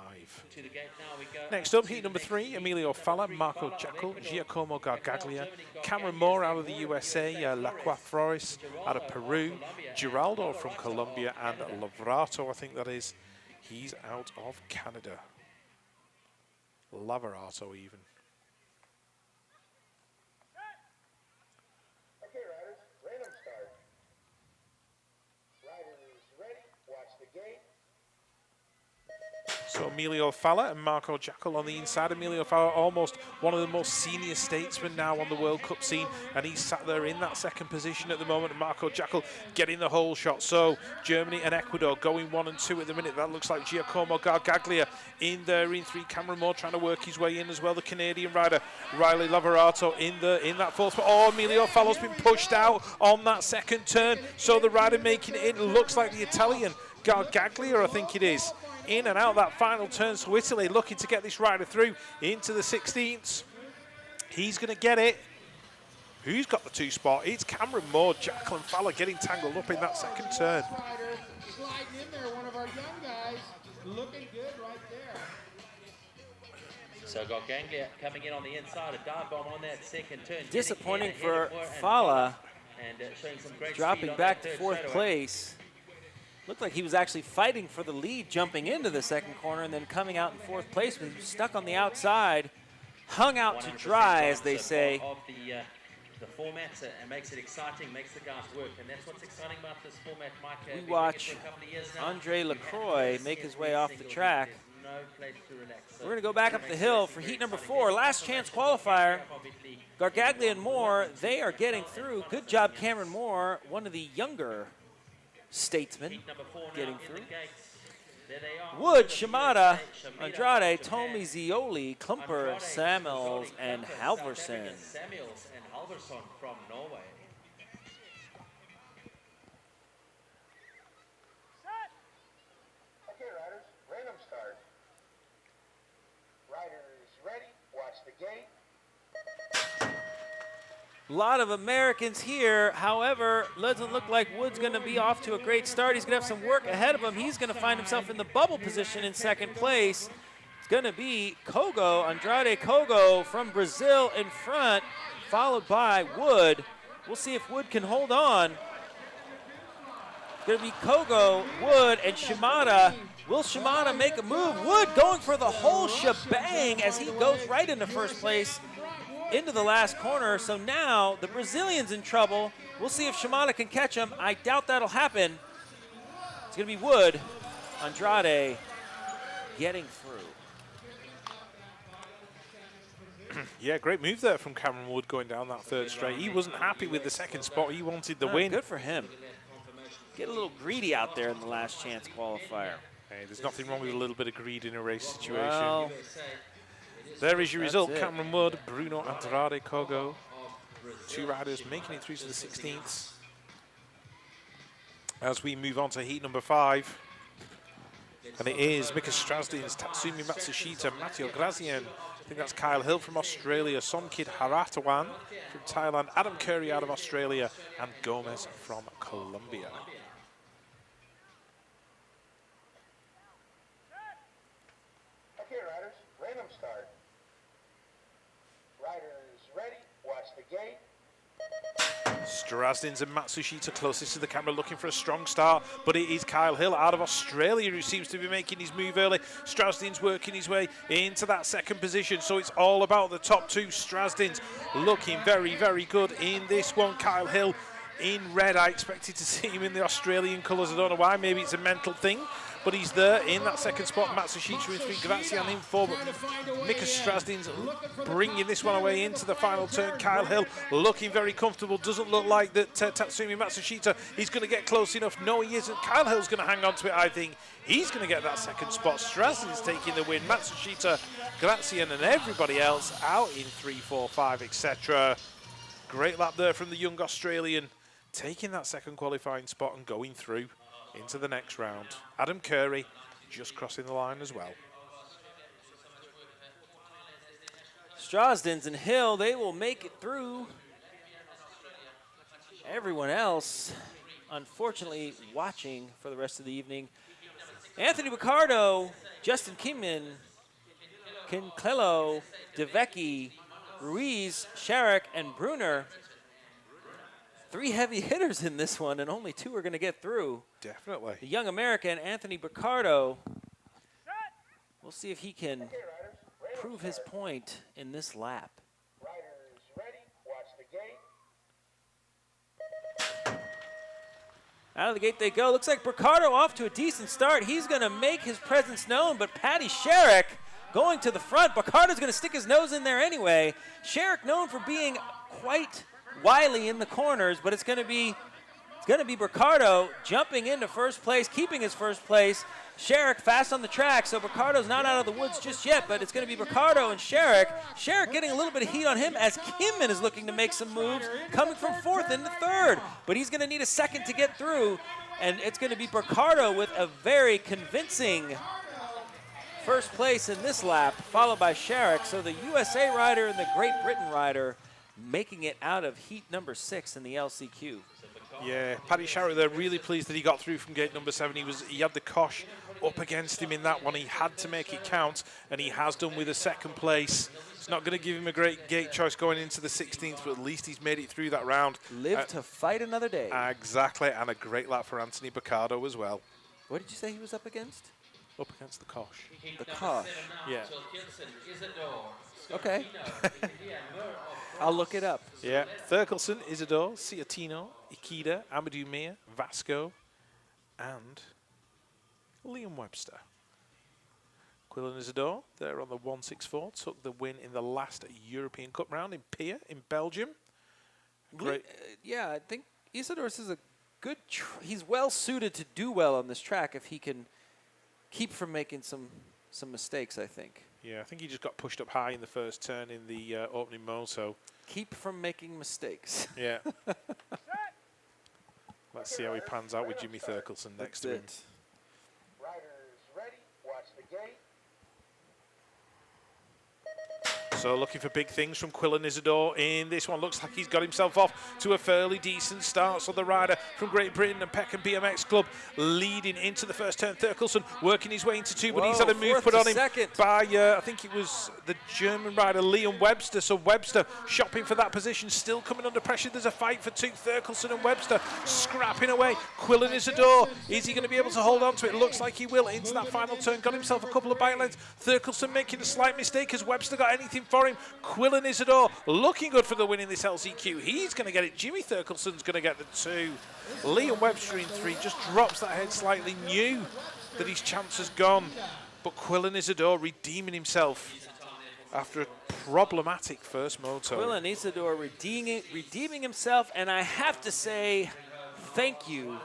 Next up, heat number 3, Emilio Falla, Marco Jackal, Giacomo Gargaglia, Cameron Moore out of the USA, Lacroix Flores out of Peru, Giraldo from Colombia, and Lavrato, I think that is, he's out of Canada. Lavarato even. Okay, riders, random start. Riders ready, watch the gate. So Emilio Falla and Marco Jackal on the inside. Emilio Falla, almost one of the most senior statesmen now on the World Cup scene, and he's sat there in that 2nd position at the moment. Marco Jackal getting the whole shot. So Germany and Ecuador going 1 and 2 at the minute. That looks like Giacomo Gargaglia in there in 3. Cameron Moore trying to work his way in as well. The Canadian rider Riley Lavarato in that 4th spot. Oh, Emilio Falla's been pushed out on that 2nd turn. So the rider making it in looks like the Italian Gargaglia, I think it is. In and out that final turn, so Italy looking to get this rider through into the 16th. He's going to get it. Who's got the 2 spot? It's Cameron Moore. Jacqueline Falla getting tangled up in that 2nd turn. Sliding in there, one of our young guys, looking good right there. So got Ganglia coming in on the inside, a dive bomb on that 2nd turn. Disappointing for Falla, showing some great dropping back to 4th place. Looked like he was actually fighting for the lead, jumping into the 2nd corner and then coming out in 4th place, but he was stuck on the outside, hung out to dry, as they say. Of the formats, it makes it exciting, makes the guys work, and that's what's exciting about this format, Mike. We watch Andre Lacroix make his way off the track. No place to relax. We're going to go back up the hill for heat number 4, last chance qualifier. Gargaglia and Moore, they are getting through. Good job, Cameron Moore, one of the younger statesmen getting through. Wood, Shimada, Andrade, Tomi, Zioli, Klumper, Samuels, and Halverson. Samuels and Halverson from Norway. Okay, riders, random start. Riders ready, watch the gate. A lot of Americans here. However, doesn't look like Wood's going to be off to a great start. He's going to have some work ahead of him. He's going to find himself in the bubble position in 2nd place. It's going to be Kogo, Andrade Kogo from Brazil in front, followed by Wood. We'll see if Wood can hold on. It's going to be Kogo, Wood, and Shimada. Will Shimada make a move? Wood going for the whole shebang as he goes right into first place, into the last corner. So now the Brazilian's in trouble. We'll see if Shimada can catch him. I doubt that'll happen. It's going to be Wood. Andrade getting through. Yeah, great move there from Cameron Wood going down that third straight. He wasn't happy with the second spot. He wanted the win. Good for him. Get a little greedy out there in the last chance qualifier. Hey, there's nothing wrong with a little bit of greed in a race situation. Well, there is your result. Cameron Wood, Bruno Andrade, Kogo. 2 riders making it through to the 16th. As we move on to heat number 5. And it is Mika Strazdins, Tatsumi Matsushita, Matteo Grazian. I think that's Kyle Hill from Australia, Somkid Haratawan from Thailand, Adam Curry out of Australia, and Gomez from Colombia. Okay, riders, random start. Riders ready, watch the gate. Strazdins and Matsushita closest to the camera, looking for a strong start, but it is Kyle Hill out of Australia who seems to be making his move early. Strazdins working his way into that second position, so it's all about the top 2. Strazdins looking very, very good in this one. Kyle Hill in red. I expected to see him in the Australian colours. I don't know why. Maybe it's a mental thing, but he's there in that second spot. Matsushita in 3, Grazian in 4, but Mika Strazdins bringing this one away into the final turn. Kyle Hill looking very comfortable. Doesn't look like that Tatsumi Matsushita is going to get close enough. No, he isn't. Kyle Hill's going to hang on to it, I think. He's going to get that second spot. Strazdins taking the win. Matsushita, Grazian, and everybody else out in 3, 4, 5, etc. Great lap there from the young Australian, taking that second qualifying spot and going through into the next round. Adam Curry just crossing the line as well. Strazdins and Hill, they will make it through. Everyone else, unfortunately, watching for the rest of the evening. Anthony Picardo, Justin Kingman, Kinclello, DeVecchi, Ruiz, Sharrock, and Brunner. 3 heavy hitters in this one, and only 2 are going to get through. Definitely. The young American, Anthony Picardo. We'll see if he can prove his point in this lap. Riders ready, watch the gate. Out of the gate they go. Looks like Picardo off to a decent start. He's going to make his presence known, but Patty Sharrock going to the front. Picardo's going to stick his nose in there anyway. Sharrock known for being quite wily in the corners, but it's going to be Picardo jumping into first place, keeping his first place. Sharrock fast on the track, so Picardo's not out of the woods just yet, but it's going to be Picardo and Sharrock. Sharrock getting a little bit of heat on him as Kimman is looking to make some moves, coming from 4th into 3rd, but he's going to need a second to get through, and it's going to be Picardo with a very convincing first place in this lap, followed by Sharrock. So the USA rider and the Great Britain rider making it out of heat number 6 in the LCQ. Yeah, Paddy Sharrock, they're really pleased that he got through from gate number 7. He had the Kosh up against him in that one. He had to make it count, and he has done with a second place. It's not going to give him a great gate choice going into the 16th, but at least he's made it through that round. Live to fight another day. Exactly, and a great lap for Anthony Picardo as well. What did you say he was up against? Up against the Kosh. The Kosh. Yeah. Okay. I'll look it up. Yeah, Thurkelson, Isidore, Ciatino, Ikeda, Amadou Mir, Vasco, and Liam Webster. Quillan Isidore, there on the 164, took the win in the last European Cup round in Pia in Belgium. Great. Yeah, I think Isidore's is a good, he's well suited to do well on this track if he can keep from making some mistakes, I think. Yeah, I think he just got pushed up high in the first turn in the opening moto. Keep from making mistakes. Yeah. Let's see how he pans out with Jimmy Thurkelson next to him. Riders ready, watch the gate. So looking for big things from Quillen Isidore in this one. Looks like he's got himself off to a fairly decent start. So the rider from Great Britain and Peckham BMX Club leading into the first turn. Thurkelson working his way into two, but he's had a move put on him by, I think it was the German rider Liam Webster. So Webster shopping for that position, still coming under pressure. There's a fight for two. Thurkelson and Webster scrapping away. Quillen Isidore, is he going to be able to hold on to it? Looks like he will into that final turn. Got himself a couple of bike lengths. Thurkelson making a slight mistake. Has Webster got anything for him? Quillen Isidore looking good for the win in this LCQ. He's going to get it. Jimmy Thurkelson's going to get the 2. Liam Webster in 3 just drops that head slightly. Knew that his chance has gone. But Quillen Isidore redeeming himself after a problematic first moto. Quillen Isidore redeeming himself, and I have to say thank you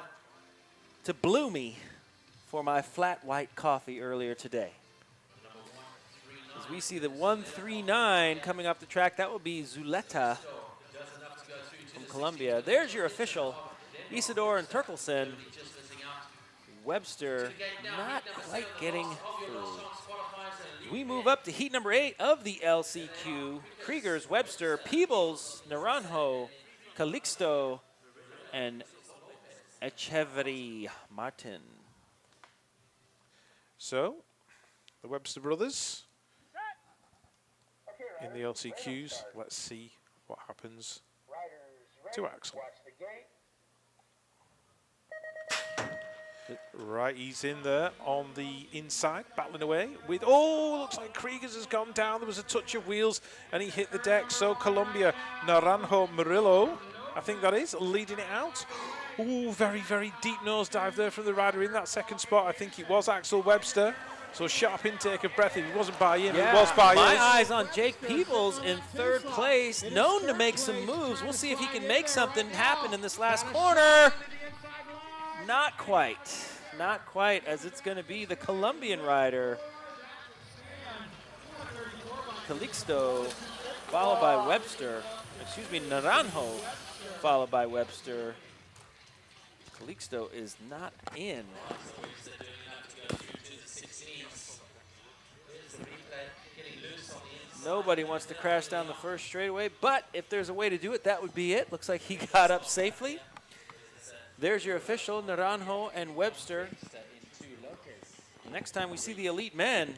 to Bloomy for my flat white coffee earlier today. As we see the 139 coming off the track, that will be Zuleta from Colombia. There's your official, Isidore and Thurkelson. Webster not quite getting through. We move up to heat number 8 of the LCQ. Kriegers, Webster, Peebles, Naranjo, Calixto, and Echeverry Martin. So, the Webster brothers in the LCQs. Let's see what happens to Axel. Right, he's in there on the inside, battling away with, oh, looks like Kriegers has gone down. There was a touch of wheels and he hit the deck. So Colombia, Naranjo Murillo, I think that is, leading it out. Oh, very, very deep nosedive there from the rider in that second spot. I think it was Axel Webster. So sharp intake of breath. If it wasn't by him, it was by my us. eyes on Jake Peebles in 3rd place, known to make some moves. We'll see if he can make something happen in this last corner. Not quite. Not quite, as it's going to be the Colombian rider, Calixto, followed by Webster. Excuse me, Naranjo, followed by Webster. Calixto is not in. Nobody wants to crash down the first straightaway, but if there's a way to do it, that would be it. Looks like he got up safely. There's your official, Naranjo and Webster. Next time we see the elite men,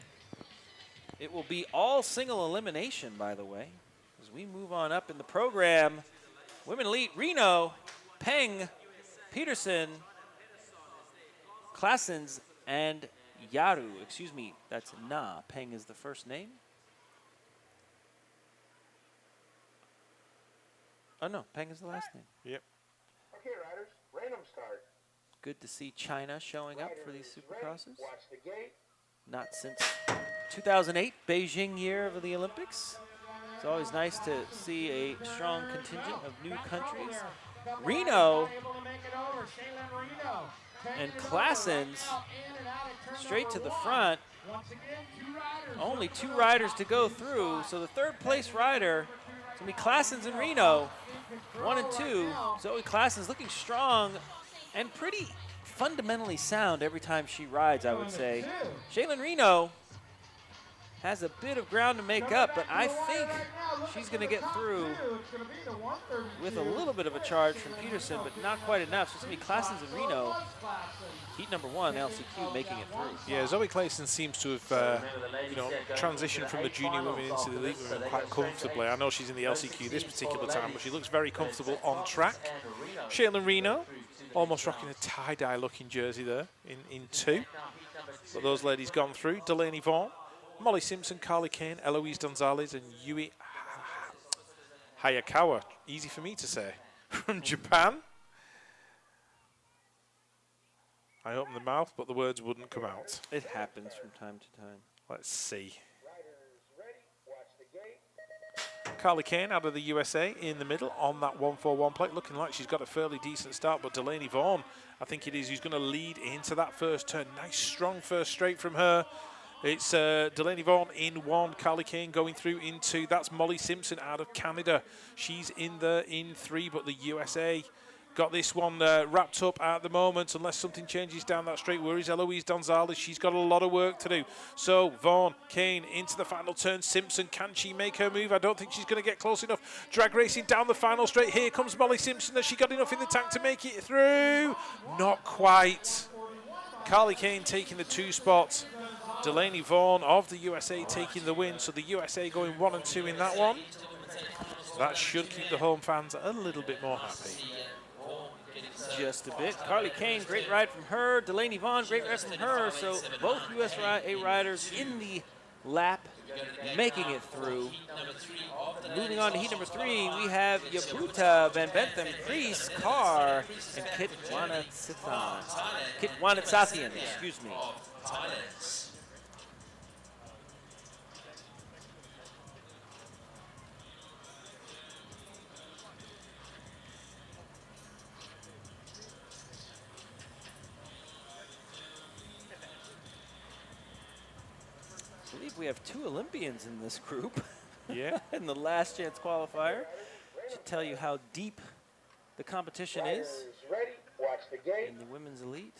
it will be all single elimination, by the way. As we move on up in the program, Women Elite, Reno, Peng, Peterson, Klassens, and Yaru. Excuse me, that's Na. Peng is the first name. Oh, no, Peng is the last name. Yep. Okay, riders, random start. Good to see China showing up for these supercrosses. Watch the gate. Not since 2008, Beijing year of the Olympics. It's always nice to see a strong contingent of new countries. Reno and Klassens straight to the front. Only 2 riders to go through, so the 3rd place rider is going to be Klassens and Reno, 1 and 2. Zoe Klassens looking strong and pretty fundamentally sound every time she rides, I would say. Shaylin Reno has a bit of ground to make up, but I think she's going to get through with a little bit of a charge from Peterson, but not quite enough. So it's going to be Klassens and Reno, heat number 1, LCQ, making it through. Yeah, Zoe Clayson seems to have, transitioned from the junior women into the elite women quite comfortably. I know she's in the LCQ this particular time, but she looks very comfortable on track. Shaylin Reno, almost rocking a tie-dye looking jersey there in 2. But those ladies gone through. Delaney Vaughn, Molly Simpson, Carly Kane, Eloise Gonzalez, and Yui Hayakawa. Easy for me to say. From Japan. I opened the mouth, but the words wouldn't come out. It happens from time to time. Let's see. Carly Kane out of the USA in the middle on that 141 plate, looking like she's got a fairly decent start, but Delaney Vaughn, I think it is, who's going to lead into that first turn. Nice, strong first straight from her. It's Delaney Vaughn in 1, Carly Kane going through in 2. That's Molly Simpson out of Canada. She's in there in 3, but the USA got this one wrapped up at the moment, unless something changes down that straight. Where is Eloise Gonzalez? She's got a lot of work to do. So Vaughn, Kane into the final turn. Simpson, can she make her move? I don't think she's going to get close enough. Drag racing down the final straight. Here comes Molly Simpson. Has she got enough in the tank to make it through? Not quite. Carly Kane taking the 2 spots. Delaney Vaughn of the USA taking the win. So the USA going 1 and 2 in that one. That should keep the home fans a little bit more happy. Just a bit. Carly Kane, great ride from her. Delaney Vaughn, great ride from her. So both USA riders in the lap, making it through. Moving on to heat number 3, we have Yabuta, Van Bentham, Kreese, Carr, and Kit Wanatsathyan, excuse me. I believe we have 2 Olympians in this group. Yeah. In the last chance qualifier. Should tell you how deep the competition is Ready? Watch the gate. in the women's elite.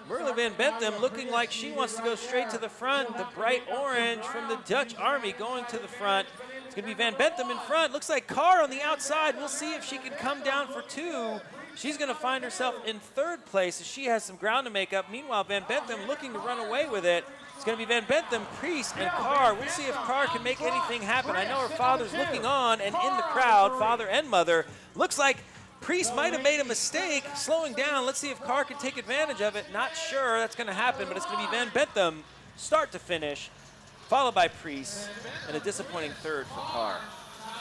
Merle Van Bentham looking like she wants to go straight to the front. The bright orange from the Dutch Army going to the front. It's going to be Van Bentham in front. Looks like Carr on the outside. We'll see if she can come down for 2. She's going to find herself in 3rd place as she has some ground to make up. Meanwhile, Van Bentham looking to run away with it. It's going to be Van Bentham, Kreese, and Carr. We'll see if Carr can make anything happen. I know her father's looking on and in the crowd, father and mother. Looks like Kreese might have made a mistake, slowing down. Let's see if Carr can take advantage of it. Not sure that's going to happen, but it's going to be Van Bentham, start to finish, followed by Kreese, and a disappointing 3rd for Carr.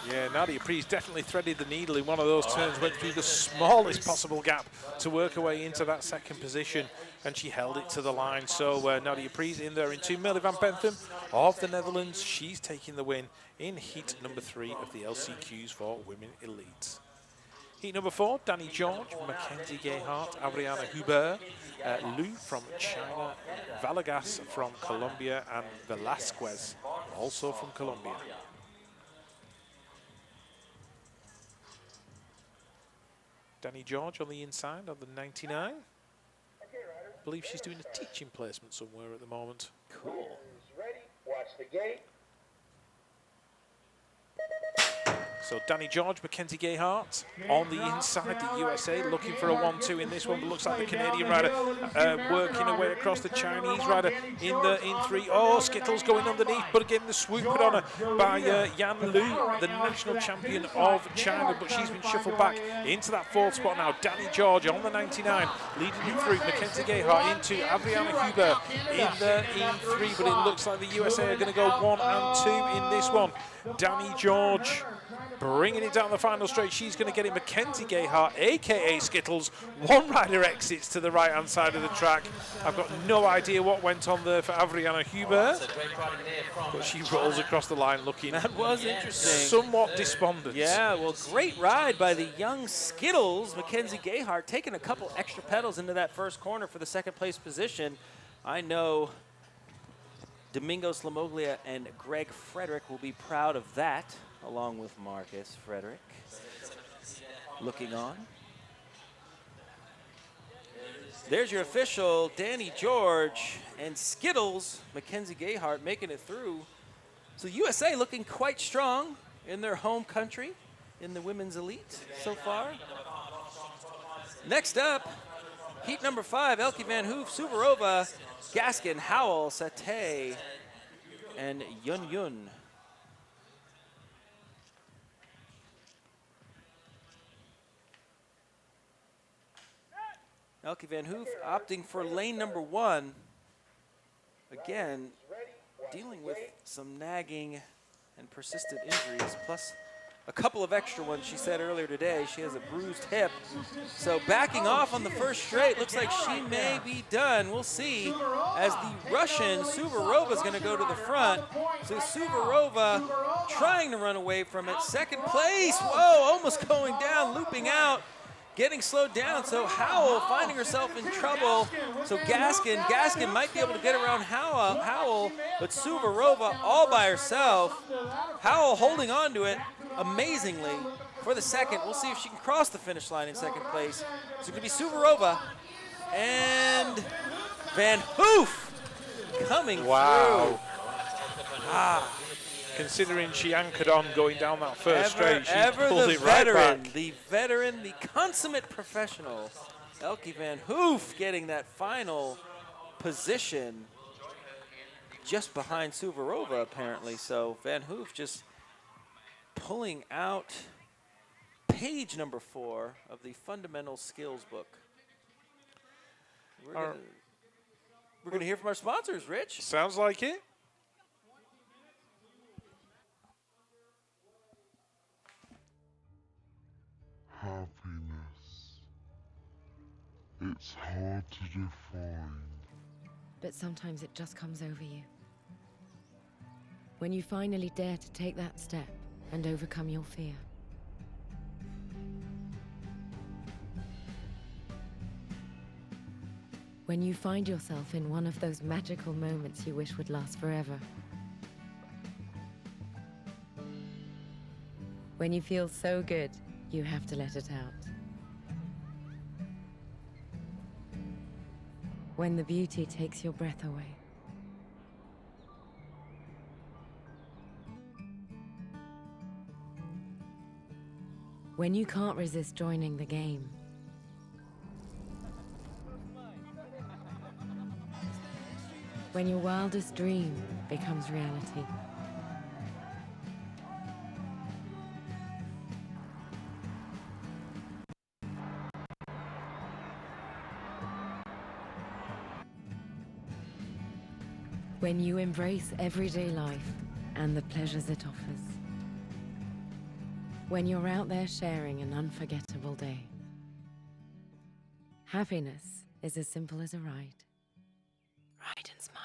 Yeah, Nadia Priest definitely threaded the needle in one of those turns, went through the smallest possible gap to work her way into that 2nd position, and she held it to the line. So Nadia Priest in there in 2. Merle Van Bentham of the Netherlands, she's taking the win in heat number 3 of the LCQs for Women Elites. Heat number 4, Danny George, Mackenzie Gayhart, Adriana Hubert, Lu from China, Villegas from Colombia, and Velasquez, also from Colombia. Danny George on the inside of the 99. I believe she's doing a teaching placement somewhere at the moment. Cool. Ready? Watch the gate. So Danny George, Mackenzie Gayhart on the inside, the USA looking for a 1-2 in this one, but looks like the Canadian rider working her way across the Chinese rider in 3. Oh, Skittles going underneath, but again the swoop put on her by Yan Lu, the national champion of China, but she's been shuffled back into that 4th spot now. Danny George on the 99, leading it through. Mackenzie Gayhart into Adriana Huber in 3, but it looks like the USA are going to go 1 and 2 in this one. Danny George bringing it down the final straight. She's going to get it. Mackenzie Gayhart, a.k.a. Skittles. One rider exits to the right-hand side of the track. I've got no idea what went on there for Adriana Huber, but she rolls across the line looking That was interesting. somewhat despondent. Yeah, well, great ride by the young Skittles. Mackenzie Gayhart taking a couple extra pedals into that 1st corner for the 2nd place position. I know Domingo Slamoglia and Greg Frederick will be proud of that, along with Marcus Frederick looking on. There's your official, Danny George and Skittles, Mackenzie Gayhart making it through. So USA looking quite strong in their home country in the women's elite so far. Next up, heat number 5, Elke Van Hoof, Suvorova, Gaskin, Howell, Satay, and Yun Yun. Elke Van Hoof opting for lane number 1. Again, dealing with some nagging and persistent injuries, plus a couple of extra ones she said earlier today. She has a bruised hip. So backing off on the 1st straight, looks like she may be done. We'll see as the Russian Suvorova is going to go to the front. So Suvorova trying to run away from it. 2nd place, whoa, almost going down, looping out, getting slowed down. So Howell finding herself in trouble. So Gaskin might be able to get around Howell, but Suvorova all by herself. Howell holding on to it amazingly, for the second. We'll see if she can cross the finish line in second place. It's going to be Suvorova and Van Hoof coming through. Considering she anchored on going down that first straight, she Ever pulled the it right veteran, back. the veteran, the consummate professional, Elke Van Hoof getting that final position just behind Suvorova, apparently. So Van Hoof just pulling out page number 4 of the fundamental skills book. We're going to hear from our sponsors, Rich. Sounds like it. Happiness. It's hard to define. But sometimes it just comes over you. When you finally dare to take that step and overcome your fear. When you find yourself in one of those magical moments you wish would last forever. When you feel so good, you have to let it out. When the beauty takes your breath away. When you can't resist joining the game. When your wildest dream becomes reality. When you embrace everyday life and the pleasures it offers. When you're out there sharing an unforgettable day. Happiness is as simple as a ride. Ride and smile.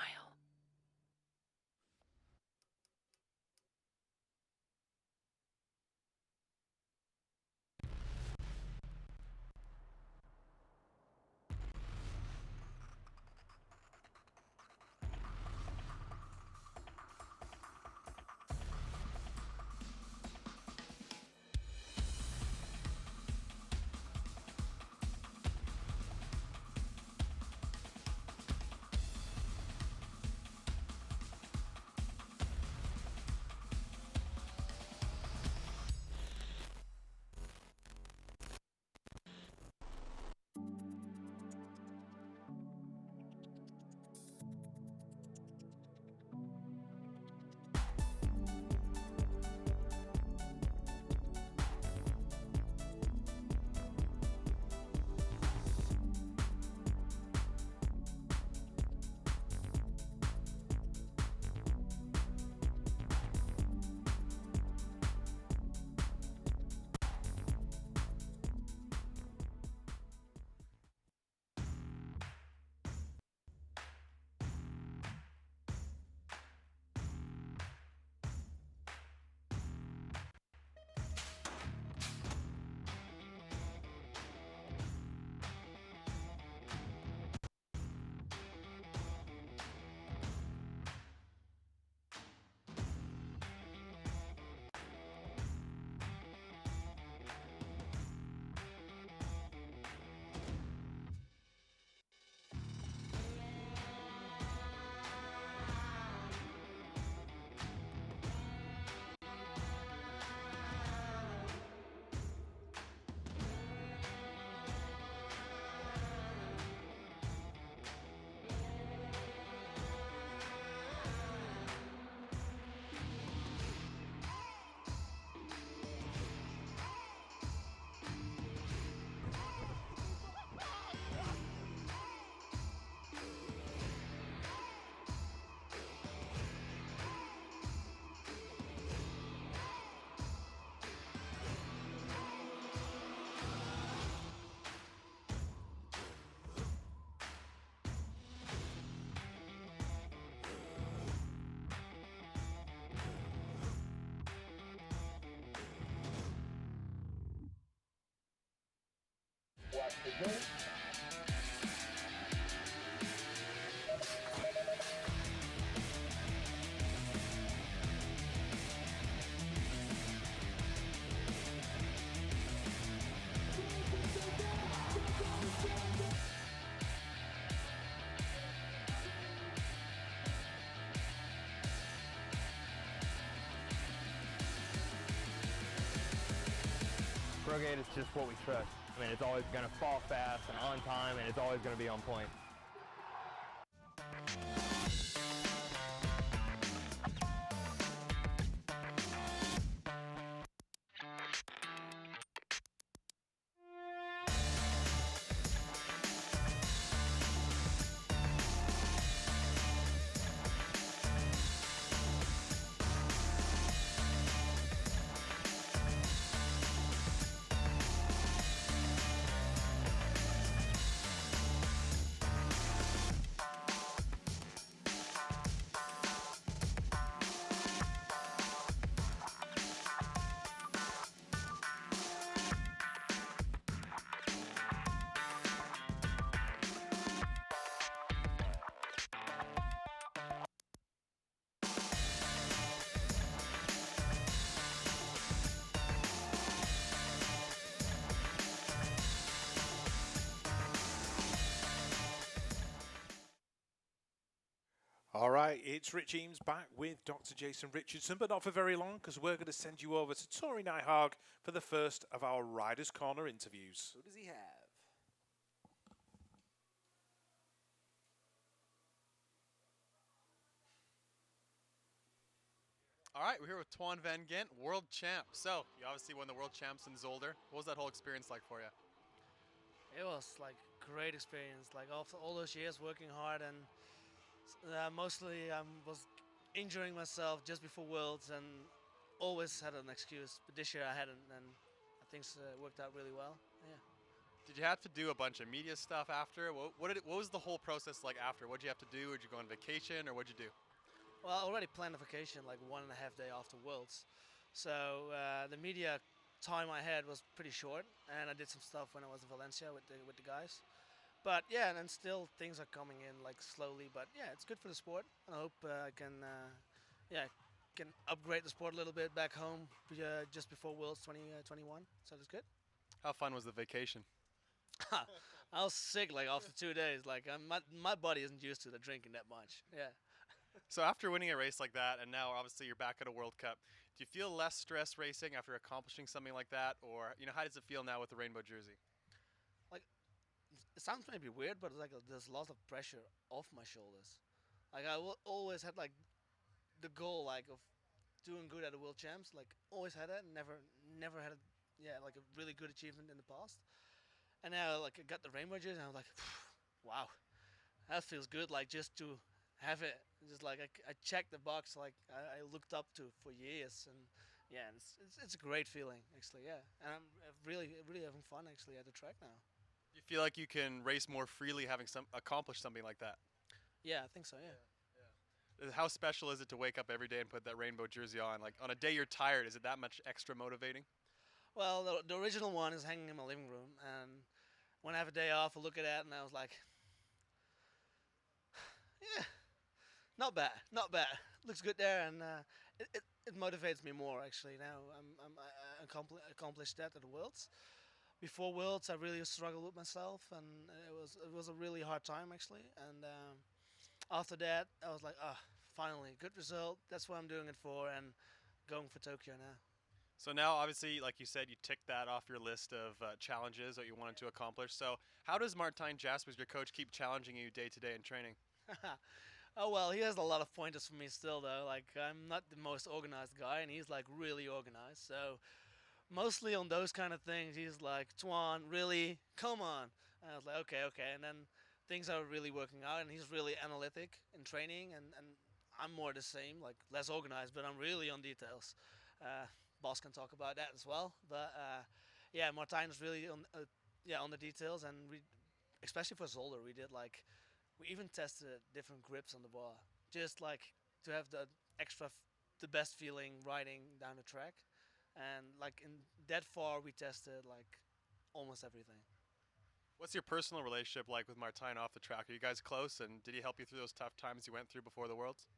Watch the gate. gate is just what we trust. I mean, it's always going to fall fast and on time, and it's always going to be on point. All right, it's Rich Eames back with Dr. Jason Richardson, but not for very long because we're going to send you over to Tori Nyhag for the first of our Riders Corner interviews. Who does he have? All right, we're here with Twan Van Gent, world champ. So, you obviously won the world champs in Zolder. What was that whole experience like for you? It was like great experience. Like after all those years working hard, and mostly I was injuring myself just before Worlds, and always had an excuse. But this year I hadn't, and I think it worked out really well. Yeah. Did you have to do a bunch of media stuff after? What was the whole process like after? What did you have to do? Did you go on vacation, or what did you do? Well, I already planned a vacation like 1.5 days after Worlds, so the media time I had was pretty short, and I did some stuff when I was in Valencia with the guys. But yeah, and then still things are coming in like slowly. But yeah, it's good for the sport. I hope I can can upgrade the sport a little bit back home just before Worlds 2021. So that's good. How fun was the vacation? I was sick like after 2 days. Like my body isn't used to the drinking that much. Yeah. So after winning a race like that, and now obviously you're back at a World Cup, do you feel less stress racing after accomplishing something like that, or how does it feel now with the rainbow jersey? Like, it sounds maybe weird, but like there's lots of pressure off my shoulders. Like I always had like the goal like of doing good at the World Champs. Like always had it, never had like a really good achievement in the past. And now like I got the rainbow jersey, and I was like, wow, that feels good. Like just to have it, just like I checked the box like I looked up to for years, and yeah, and it's a great feeling actually. Yeah, and I'm really having fun actually at the track now. Do you feel like you can race more freely having accomplished something like that? Yeah, I think so. Yeah. How special is it to wake up every day and put that rainbow jersey on? Like on a day you're tired, is it that much extra motivating? Well, the original one is hanging in my living room, and when I have a day off, I look at that and I was like, yeah, not bad. Looks good there, and it motivates me more actually. Now I accomplished that at the Worlds. Before Worlds, I really struggled with myself, and it was a really hard time actually. And after that, I was like, finally, good result. That's what I'm doing it for, and going for Tokyo now. So now, obviously, like you said, you ticked that off your list of challenges that you wanted to accomplish. So how does Martijn Jaspers, your coach, keep challenging you day to day in training? Oh, well, he has a lot of pointers for me still, though. Like, I'm not the most organized guy, and he's, like, really organized. So mostly on those kind of things, he's like, Twan, really? Come on. And I was like, okay. And then things are really working out, and he's really analytic in training, and I'm more the same, like, less organized, but I'm really on details. Boss can talk about that as well. But, yeah, Martijn is really on the details, and we, especially for Zolder, we even tested different grips on the bar, just like to have the best feeling riding down the track. And like in that far, we tested like almost everything. What's your personal relationship like with Martijn off the track? Are you guys close, and did he help you through those tough times you went through before the Worlds?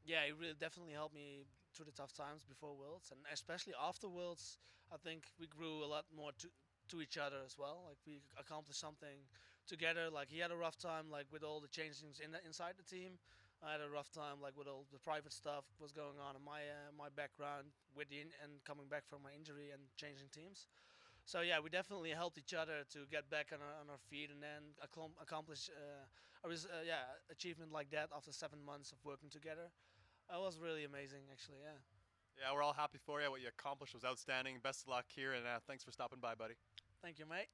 Yeah, he really definitely helped me through the tough times before Worlds, and especially after Worlds, I think we grew a lot more to each other as well. Like we accomplished something together. Like he had a rough time like with all the changes inside the team. I had a rough time like with all the private stuff was going on in my background with and coming back from my injury and changing teams. So yeah, we definitely helped each other to get back on our feet and then accomplish achievement like that after 7 months of working together. It was really amazing, actually. Yeah. Yeah, we're all happy for you. What you accomplished was outstanding. Best of luck here, and thanks for stopping by, buddy. Thank you, mate.